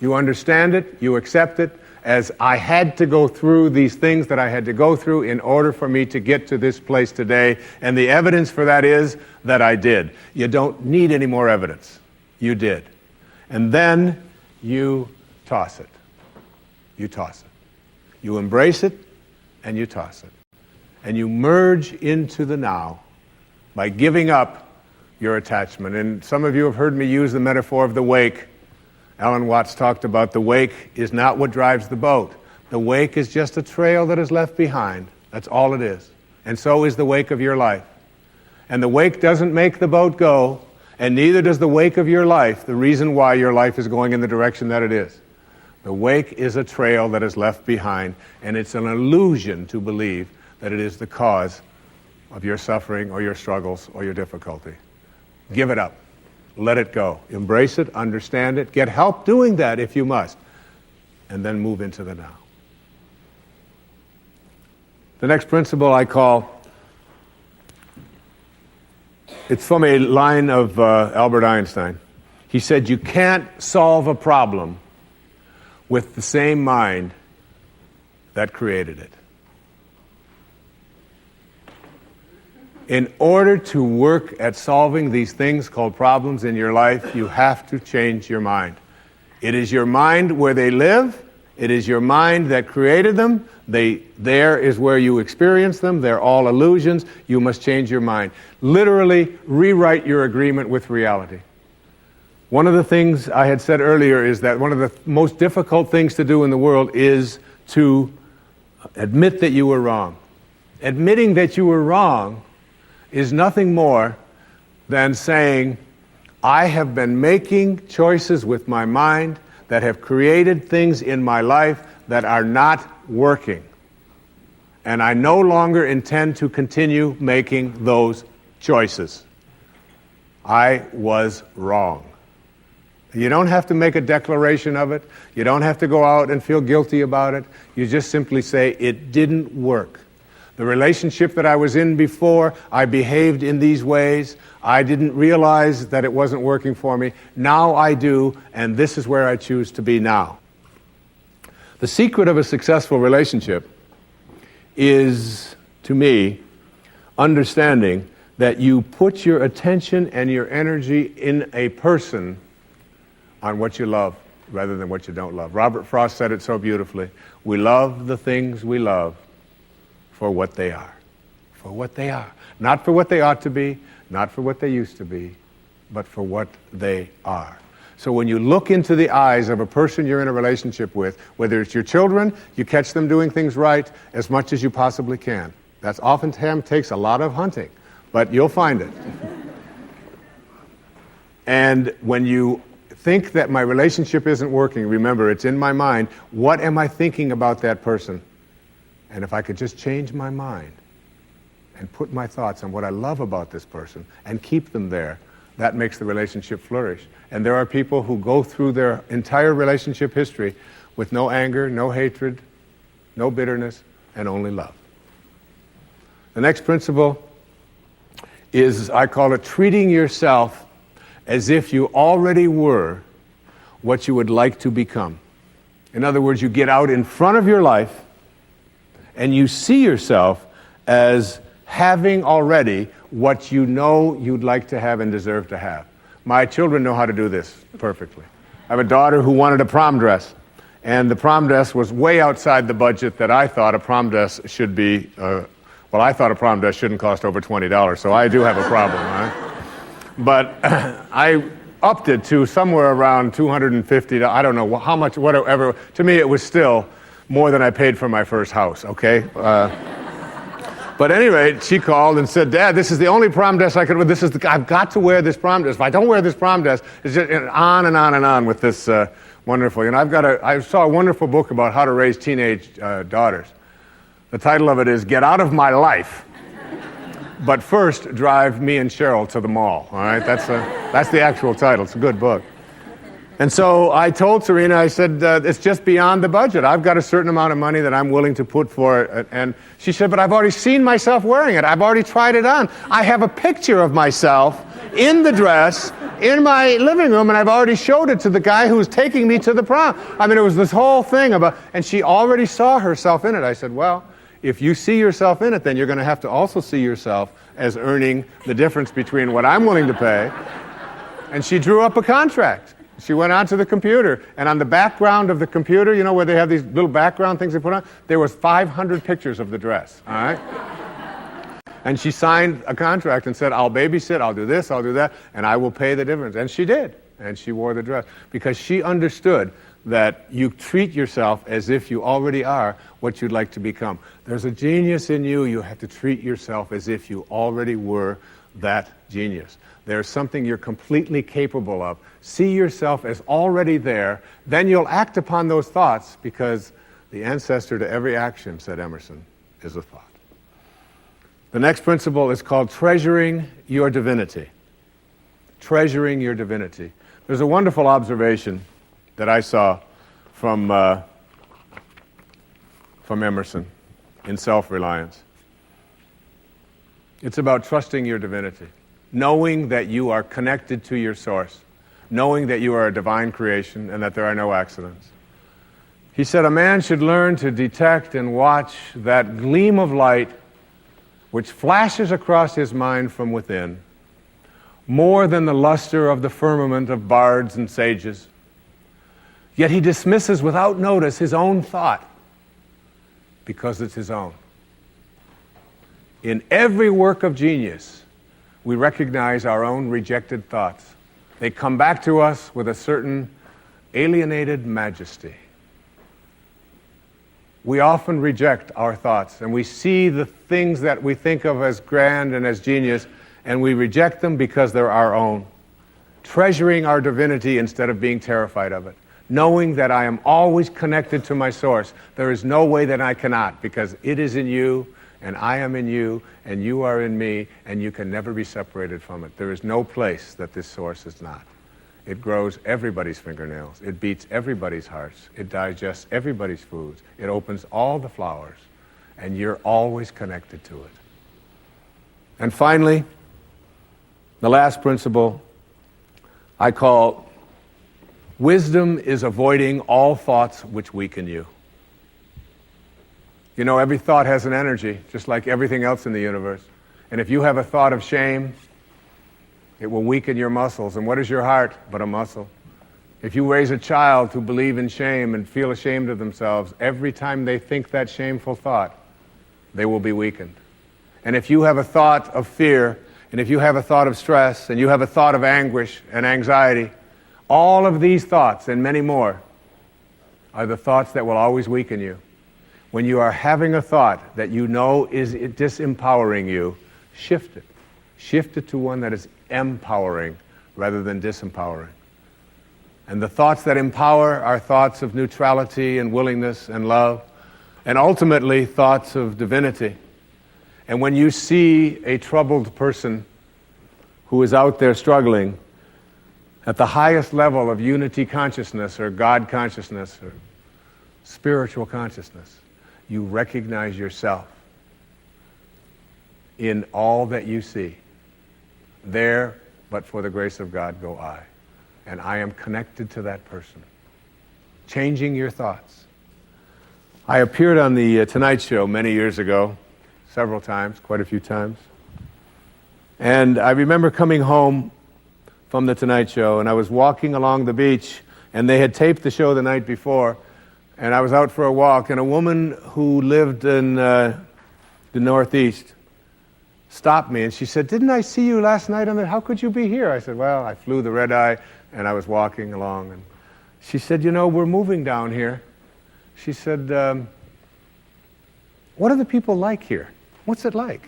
You understand it, you accept it, as I had to go through these things that I had to go through in order for me to get to this place today. And the evidence for that is that I did. You don't need any more evidence. You did. And then you toss it. You toss it. You embrace it and you toss it. And you merge into the now by giving up your attachment. And some of you have heard me use the metaphor of the wake. Alan Watts talked about the wake is not what drives the boat. The wake is just a trail that is left behind. That's all it is. And so is the wake of your life. And the wake doesn't make the boat go, and neither does the wake of your life, the reason why your life is going in the direction that it is. The wake is a trail that is left behind, and it's an illusion to believe that it is the cause of your suffering or your struggles or your difficulty. Give it up. Let it go. Embrace it, understand it, get help doing that if you must, and then move into the now. The next principle I call, it's from a line of Albert Einstein. He said, you can't solve a problem with the same mind that created it. In order to work at solving these things called problems in your life, you have to change your mind. It is your mind where they live. It is your mind that created them. There is where you experience them. They're all illusions. You must change your mind. Literally rewrite your agreement with reality. One of the things I had said earlier is that one of the most difficult things to do in the world is to admit that you were wrong. Admitting that you were wrong is nothing more than saying, I have been making choices with my mind that have created things in my life that are not working. And I no longer intend to continue making those choices. I was wrong. You don't have to make a declaration of it. You don't have to go out and feel guilty about it. You just simply say, it didn't work. The relationship that I was in before, I behaved in these ways. I didn't realize that it wasn't working for me. Now I do, and this is where I choose to be now. The secret of a successful relationship is, to me, understanding that you put your attention and your energy in a person on what you love rather than what you don't love. Robert Frost said it so beautifully. We love the things we love for what they are. For what they are. Not for what they ought to be, not for what they used to be, but for what they are. So when you look into the eyes of a person you're in a relationship with, whether it's your children, you catch them doing things right as much as you possibly can. That oftentimes takes a lot of hunting, but you'll find it. And when you think that my relationship isn't working, remember, it's in my mind. What am I thinking about that person? And if I could just change my mind and put my thoughts on what I love about this person and keep them there, that makes the relationship flourish. And there are people who go through their entire relationship history with no anger, no hatred, no bitterness, and only love. The next principle is, I call it treating yourself as if you already were what you would like to become. In other words, you get out in front of your life and you see yourself as having already what you know you'd like to have and deserve to have. My children know how to do this perfectly. I have a daughter who wanted a prom dress, and the prom dress was way outside the budget that I thought a prom dress should be. I thought a prom dress shouldn't cost over $20, so I do have a problem, right? But I upped it to somewhere around $250. I don't know how much, whatever. To me, it was still more than I paid for my first house, okay? But at any rate, she called and said, Dad, this is the only prom dress I could wear. I've got to wear this prom dress. If I don't wear this prom dress, it's just on and on and on with this wonderful. And I saw a wonderful book about how to raise teenage daughters. The title of it is Get Out of My Life, but first drive me and Cheryl to the mall, all right? That's the actual title. It's a good book. And so I told Serena, I said, it's just beyond the budget. I've got a certain amount of money that I'm willing to put for it. And she said, but I've already seen myself wearing it. I've already tried it on. I have a picture of myself in the dress in my living room, and I've already showed it to the guy who's taking me to the prom. I mean, it was this whole thing about, and she already saw herself in it. I said, well, if you see yourself in it, then you're going to have to also see yourself as earning the difference between what I'm willing to pay. And she drew up a contract. She went onto the computer, and on the background of the computer, you know, where they have these little background things they put on, there was 500 pictures of the dress, all right? And she signed a contract and said, I'll babysit, I'll do this, I'll do that, and I will pay the difference. And she did, and she wore the dress, because she understood that you treat yourself as if you already are what you'd like to become. There's a genius in you. You have to treat yourself as if you already were that genius. There's something you're completely capable of. See yourself as already there. Then you'll act upon those thoughts, because the ancestor to every action, said Emerson, is a thought. The next principle is called treasuring your divinity. Treasuring your divinity. There's a wonderful observation that I saw from Emerson in Self-Reliance. It's about trusting your divinity, knowing that you are connected to your source, knowing that you are a divine creation and that there are no accidents. He said, a man should learn to detect and watch that gleam of light which flashes across his mind from within, more than the luster of the firmament of bards and sages. Yet he dismisses without notice his own thought, because it's his own. In every work of genius, we recognize our own rejected thoughts. They come back to us with a certain alienated majesty. We often reject our thoughts, and we see the things that we think of as grand and as genius, and we reject them because they're our own. Treasuring our divinity instead of being terrified of it. Knowing that I am always connected to my source. There is no way that I cannot, because it is in you, and I am in you, and you are in me, and you can never be separated from it. There is no place that this source is not. It grows everybody's fingernails. It beats everybody's hearts. It digests everybody's foods. It opens all the flowers, and you're always connected to it. And finally, the last principle I call wisdom is avoiding all thoughts which weaken you. You know, every thought has an energy, just like everything else in the universe. And if you have a thought of shame, it will weaken your muscles. And what is your heart but a muscle? If you raise a child who believe in shame and feel ashamed of themselves, every time they think that shameful thought, they will be weakened. And if you have a thought of fear, and if you have a thought of stress, and you have a thought of anguish and anxiety, all of these thoughts and many more are the thoughts that will always weaken you. When you are having a thought that you know is disempowering you, shift it. Shift it to one that is empowering rather than disempowering. And the thoughts that empower are thoughts of neutrality and willingness and love, and ultimately thoughts of divinity. And when you see a troubled person who is out there struggling at the highest level of unity consciousness or God consciousness or spiritual consciousness, you recognize yourself in all that you see. There, but for the grace of God, go I. And I am connected to that person. Changing your thoughts. I appeared on the Tonight Show many years ago, several times, quite a few times. And I remember coming home from the Tonight Show, and I was walking along the beach, and they had taped the show the night before, and I was out for a walk, and a woman who lived in the Northeast stopped me, and she said, "Didn't I see you last night on the, how could you be here?" I said, "Well, I flew the red eye, and I was walking along." And she said, "You know, we're moving down here." She said, "What are the people like here? What's it like?"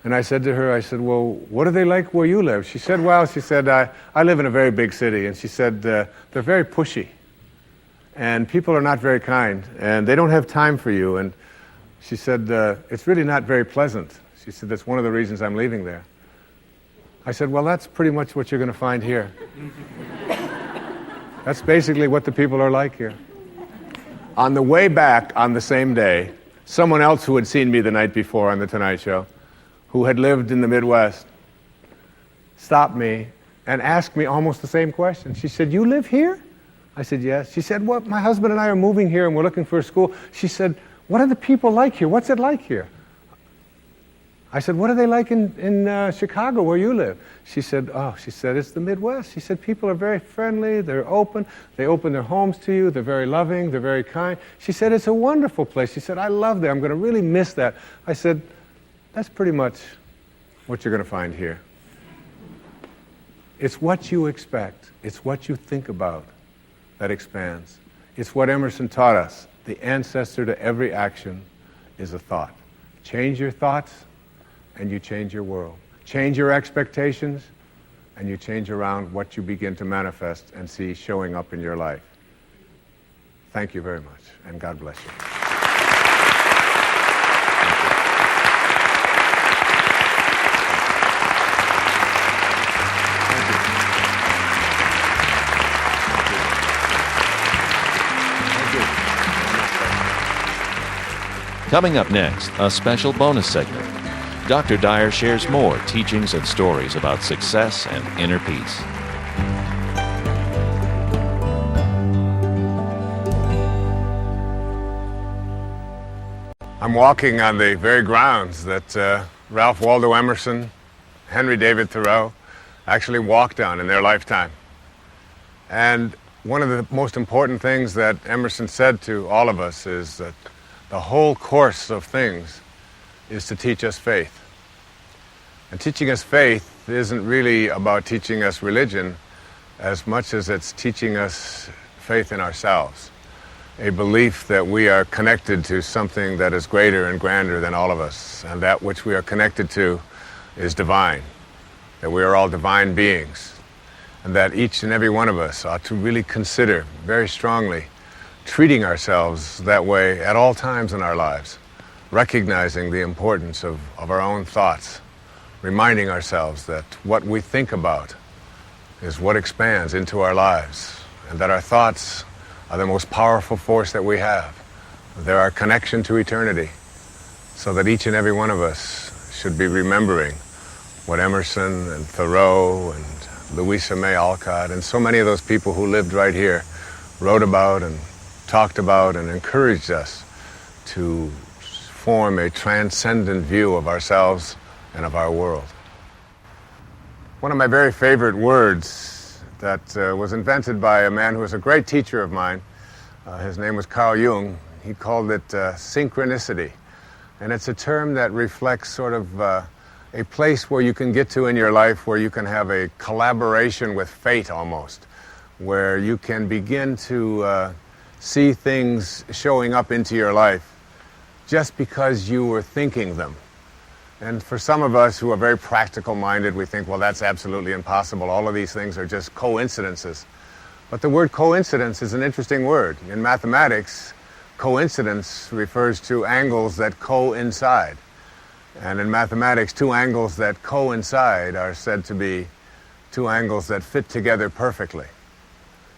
And I said to her, I said, "Well, what are they like where you live?" She said, "Well," she said, I live in a very big city." And she said, "They're very pushy. And people are not very kind. And they don't have time for you." And she said, "It's really not very pleasant." She said, "That's one of the reasons I'm leaving there." I said, "Well, that's pretty much what you're going to find here." That's basically what the people are like here. On the way back on the same day, someone else who had seen me the night before on The Tonight Show, who had lived in the Midwest, stopped me and asked me almost the same question. She said, "You live here?" I said, "Yes." She said, "Well, my husband and I are moving here and we're looking for a school." She said, "What are the people like here? What's it like here?" I said, "What are they like in Chicago where you live?" She said, "It's the Midwest." She said, "People are very friendly, they're open, they open their homes to you, they're very loving, they're very kind." She said, "It's a wonderful place." She said, "I love that, I'm going to really miss that." I said, "That's pretty much what you're going to find here. It's what you expect, it's what you think about that expands. It's what Emerson taught us. The ancestor to every action is a thought. Change your thoughts, and you change your world. Change your expectations, and you change around what you begin to manifest and see showing up in your life. Thank you very much, and God bless you. Coming up next, a special bonus segment. Dr. Dyer shares more teachings and stories about success and inner peace. I'm walking on the very grounds that Ralph Waldo Emerson, Henry David Thoreau actually walked on in their lifetime. And one of the most important things that Emerson said to all of us is that the whole course of things is to teach us faith. And teaching us faith isn't really about teaching us religion as much as it's teaching us faith in ourselves. A belief that we are connected to something that is greater and grander than all of us, and that which we are connected to is divine, that we are all divine beings, and that each and every one of us ought to really consider very strongly treating ourselves that way at all times in our lives, recognizing the importance of our own thoughts, reminding ourselves that what we think about is what expands into our lives, and that our thoughts are the most powerful force that we have. They're our connection to eternity, so that each and every one of us should be remembering what Emerson and Thoreau and Louisa May Alcott and so many of those people who lived right here wrote about and talked about and encouraged us to form a transcendent view of ourselves and of our world. One of my very favorite words that was invented by a man who was a great teacher of mine, his name was Carl Jung. He called it synchronicity. And it's a term that reflects sort of a place where you can get to in your life where you can have a collaboration with fate almost, where you can begin to see things showing up into your life just because you were thinking them. And for some of us who are very practical minded, we think, well, that's absolutely impossible. All of these things are just coincidences. But the word coincidence is an interesting word. In mathematics, coincidence refers to angles that coincide. And in mathematics, two angles that coincide are said to be two angles that fit together perfectly.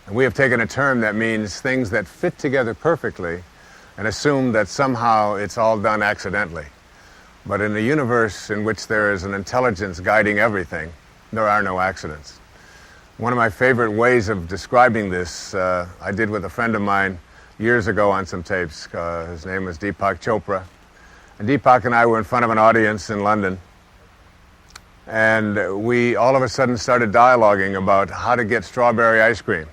And we have taken a term that means things that fit together perfectly and assume that somehow it's all done accidentally. But in a universe in which there is an intelligence guiding everything, there are no accidents. One of my favorite ways of describing this, I did with a friend of mine years ago on some tapes. His name was Deepak Chopra. And Deepak and I were in front of an audience in London. And we all of a sudden started dialoguing about how to get strawberry ice cream.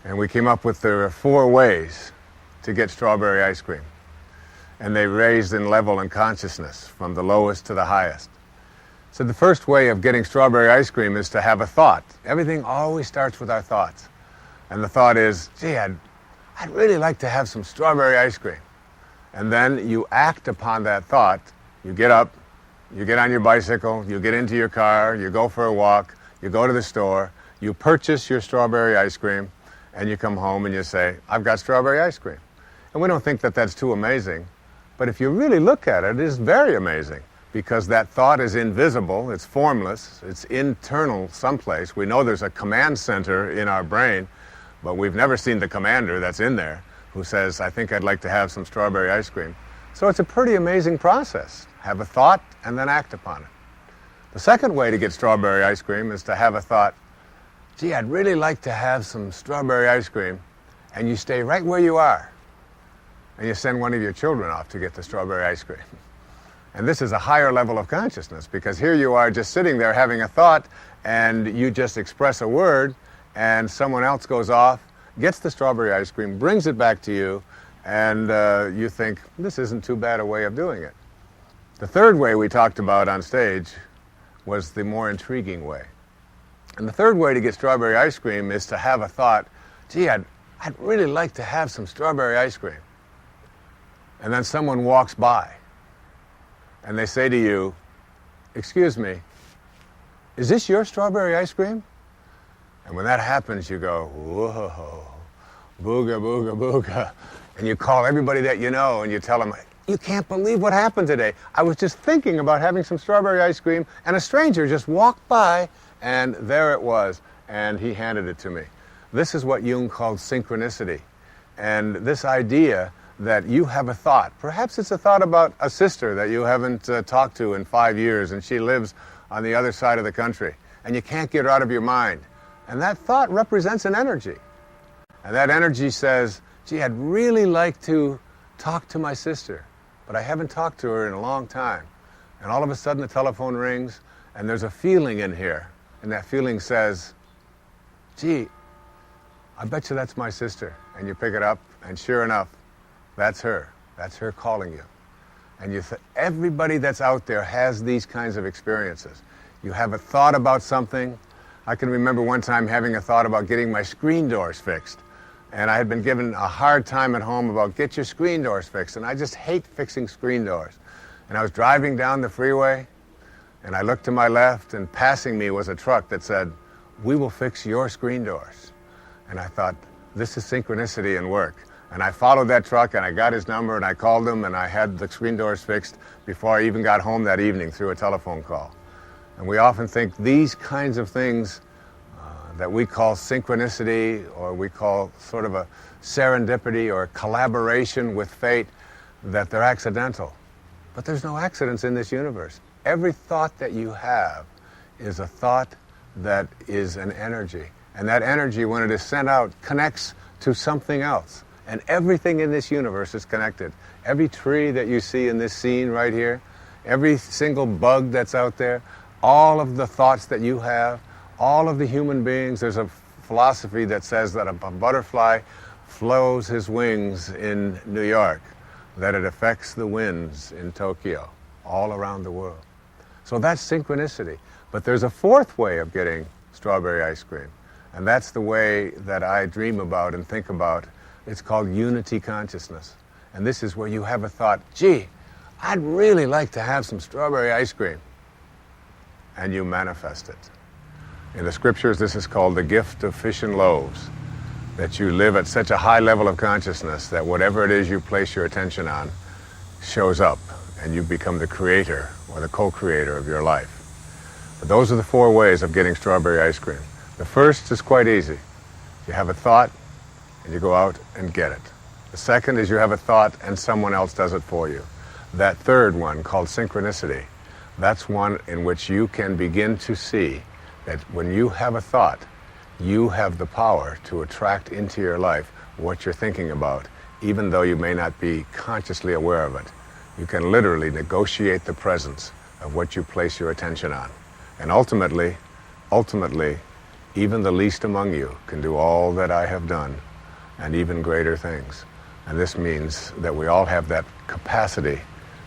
And we came up with there are 4 ways to get strawberry ice cream. And they raised in level and consciousness from the lowest to the highest. So the first way of getting strawberry ice cream is to have a thought. Everything always starts with our thoughts. And the thought is, gee, I'd really like to have some strawberry ice cream. And then you act upon that thought. You get up, you get on your bicycle, you get into your car, you go for a walk, you go to the store, you purchase your strawberry ice cream, and you come home and you say, I've got strawberry ice cream. And we don't think that that's too amazing. But if you really look at it, it is very amazing, because that thought is invisible, it's formless, it's internal someplace. We know there's a command center in our brain but we've never seen the commander that's in there who says, I think I'd like to have some strawberry ice cream. So it's a pretty amazing process. Have a thought and then act upon it. The second way to get strawberry ice cream is to have a thought, gee, I'd really like to have some strawberry ice cream, and you stay right where you are, and you send one of your children off to get the strawberry ice cream. And this is a higher level of consciousness, because here you are just sitting there having a thought, and you just express a word, and someone else goes off, gets the strawberry ice cream, brings it back to you, and you think, this isn't too bad a way of doing it. The third way we talked about on stage was the more intriguing way. And the third way to get strawberry ice cream is to have a thought, gee, I'd really like to have some strawberry ice cream. And then someone walks by, and they say to you, excuse me, is this your strawberry ice cream? And when that happens, you go, whoa, booga, booga, booga. And you call everybody that you know, and you tell them, you can't believe what happened today. I was just thinking about having some strawberry ice cream, and a stranger just walked by, and there it was, and he handed it to me. This is what Jung called synchronicity. And this idea that you have a thought, perhaps it's a thought about a sister that you haven't talked to in 5 years, and she lives on the other side of the country, and you can't get her out of your mind. And that thought represents an energy. And that energy says, gee, I'd really like to talk to my sister, but I haven't talked to her in a long time. And all of a sudden the telephone rings, and there's a feeling in here. And that feeling says, gee, I bet you that's my sister. And you pick it up, and sure enough, that's her. That's her calling you. And everybody that's out there has these kinds of experiences. You have a thought about something. I can remember one time having a thought about getting my screen doors fixed. And I had been given a hard time at home about get your screen doors fixed. And I just hate fixing screen doors. And I was driving down the freeway, and I looked to my left, and passing me was a truck that said, we will fix your screen doors. And I thought, this is synchronicity in work. And I followed that truck, and I got his number, and I called him, and I had the screen doors fixed before I even got home that evening through a telephone call. And we often think these kinds of things that we call synchronicity, or we call sort of a serendipity or collaboration with fate, that they're accidental. But there's no accidents in this universe. Every thought that you have is a thought that is an energy. And that energy, when it is sent out, connects to something else. And everything in this universe is connected. Every tree that you see in this scene right here, every single bug that's out there, all of the thoughts that you have, all of the human beings. There's a philosophy that says that a butterfly flows his wings in New York, that it affects the winds in Tokyo, all around the world. So that's synchronicity. But there's a fourth way of getting strawberry ice cream, and that's the way that I dream about and think about. It's called unity consciousness. And this is where you have a thought, gee, I'd really like to have some strawberry ice cream. And you manifest it. In the scriptures, this is called the gift of fish and loaves, that you live at such a high level of consciousness that whatever it is you place your attention on shows up, and you become the creator or the co-creator of your life. But those are the four ways of getting strawberry ice cream. The first is quite easy. You have a thought, and you go out and get it. The second is you have a thought, and someone else does it for you. That third one, called synchronicity, that's one in which you can begin to see that when you have a thought, you have the power to attract into your life what you're thinking about, even though you may not be consciously aware of it. You can literally negotiate the presence of what you place your attention on. And ultimately, even the least among you can do all that I have done, and even greater things. And this means that we all have that capacity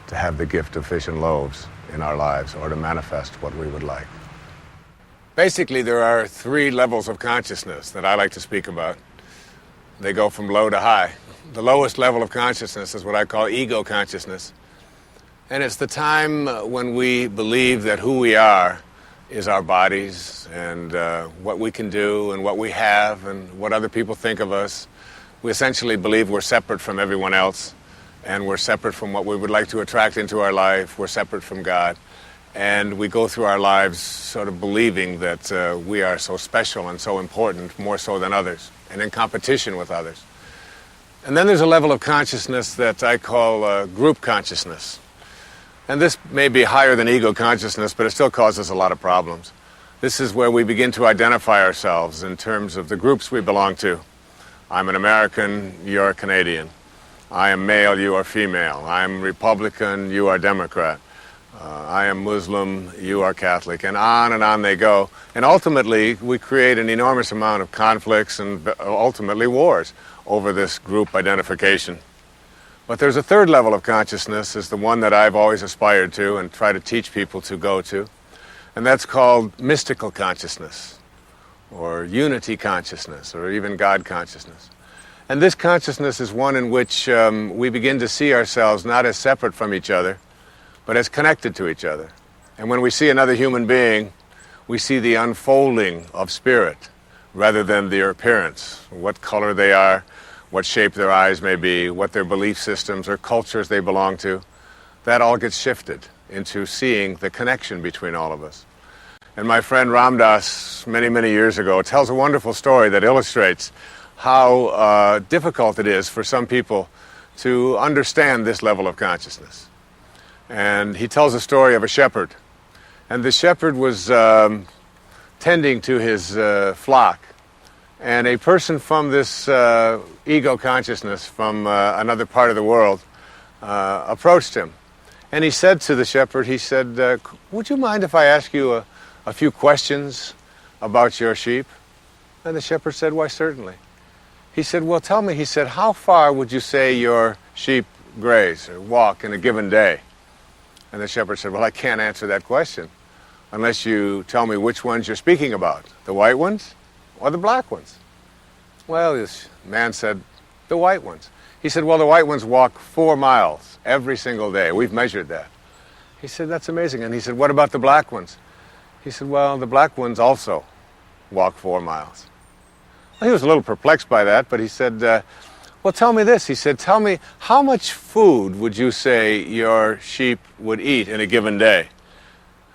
to have the gift of fish and loaves in our lives, or to manifest what we would like. Basically, there are three levels of consciousness that I like to speak about. They go from low to high. The lowest level of consciousness is what I call ego consciousness. And it's the time when we believe that who we are is our bodies, and what we can do, and what we have, and what other people think of us. We essentially believe we're separate from everyone else, and we're separate from what we would like to attract into our life. We're separate from God. And we go through our lives sort of believing that we are so special and so important, more so than others. and in competition with others. And then there's a level of consciousness that I call group consciousness. And this may be higher than ego consciousness, but it still causes a lot of problems. This is where we begin to identify ourselves in terms of the groups we belong to. I'm an American, you're a Canadian. I am male, you are female. I'm Republican, you are Democrat. I am Muslim, you are Catholic, and on they go. And ultimately, we create an enormous amount of conflicts and ultimately wars over this group identification. But there's a third level of consciousness, is the one that I've always aspired to and try to teach people to go to. And that's called mystical consciousness, or unity consciousness, or even God consciousness. And this consciousness is one in which we begin to see ourselves not as separate from each other, but as connected to each other. And when we see another human being, we see the unfolding of spirit rather than their appearance, what color they are, what shape their eyes may be, what their belief systems or cultures they belong to. That all gets shifted into seeing the connection between all of us. And my friend Ram Dass, many, many years ago, tells a wonderful story that illustrates how difficult it is for some people to understand this level of consciousness. And he tells a story of a shepherd. And the shepherd was tending to his flock. And a person from this ego consciousness from another part of the world approached him. And he said to the shepherd, he said, would you mind if I ask you a few questions about your sheep? And the shepherd said, why, certainly. He said, well, tell me, he said, how far would you say your sheep graze or walk in a given day? And the shepherd said, well, I can't answer that question unless you tell me which ones you're speaking about, the white ones or the black ones. Well, this man said, the white ones. He said, well, the white ones walk 4 miles every single day. We've measured that. He said, that's amazing. And he said, what about the black ones? He said, well, the black ones also walk 4 miles. Well, he was a little perplexed by that, but he said, well, tell me this. He said, tell me, how much food would you say your sheep would eat in a given day?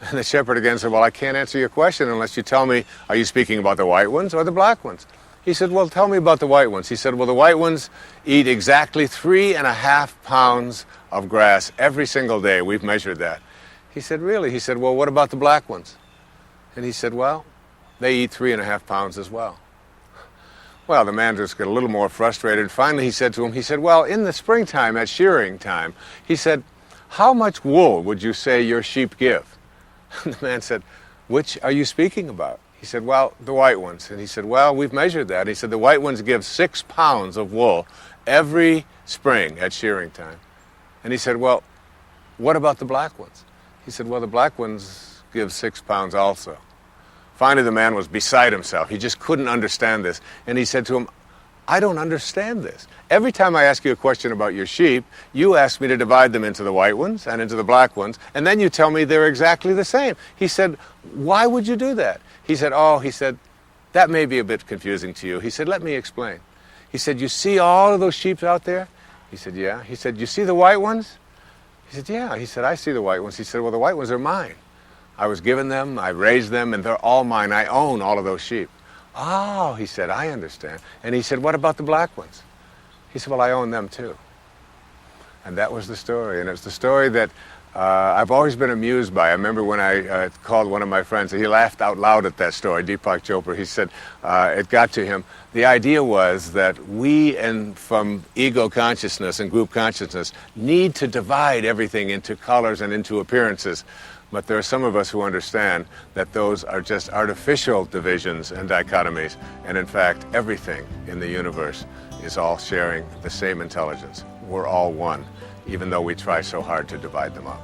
And the shepherd again said, well, I can't answer your question unless you tell me, are you speaking about the white ones or the black ones? He said, well, tell me about the white ones. He said, well, the white ones eat exactly 3.5 pounds of grass every single day. We've measured that. He said, really? He said, well, what about the black ones? And he said, well, they eat 3.5 pounds as well. Well, the man just got a little more frustrated. Finally, he said to him, he said, well, in the springtime, at shearing time, he said, how much wool would you say your sheep give? And the man said, which are you speaking about? He said, well, the white ones. And he said, well, we've measured that. He said, the white ones give 6 pounds of wool every spring at shearing time. And he said, well, what about the black ones? He said, well, the black ones give 6 pounds also. Finally, the man was beside himself. He just couldn't understand this. And he said to him, I don't understand this. Every time I ask you a question about your sheep, you ask me to divide them into the white ones and into the black ones, and then you tell me they're exactly the same. He said, why would you do that? He said, oh, he said, that may be a bit confusing to you. He said, let me explain. He said, you see all of those sheep out there? He said, yeah. He said, you see the white ones? He said, yeah. He said, I see the white ones. He said, well, the white ones are mine. I was given them, I raised them, and they're all mine. I own all of those sheep. Oh, he said, I understand. And he said, what about the black ones? He said, well, I own them too. And that was the story. And it was the story that I've always been amused by. I remember when I called one of my friends, and he laughed out loud at that story, Deepak Chopra. He said it got to him. The idea was that we, and from ego consciousness and group consciousness, need to divide everything into colors and into appearances. But there are some of us who understand that those are just artificial divisions and dichotomies, and in fact, everything in the universe is all sharing the same intelligence. We're all one, even though we try so hard to divide them up.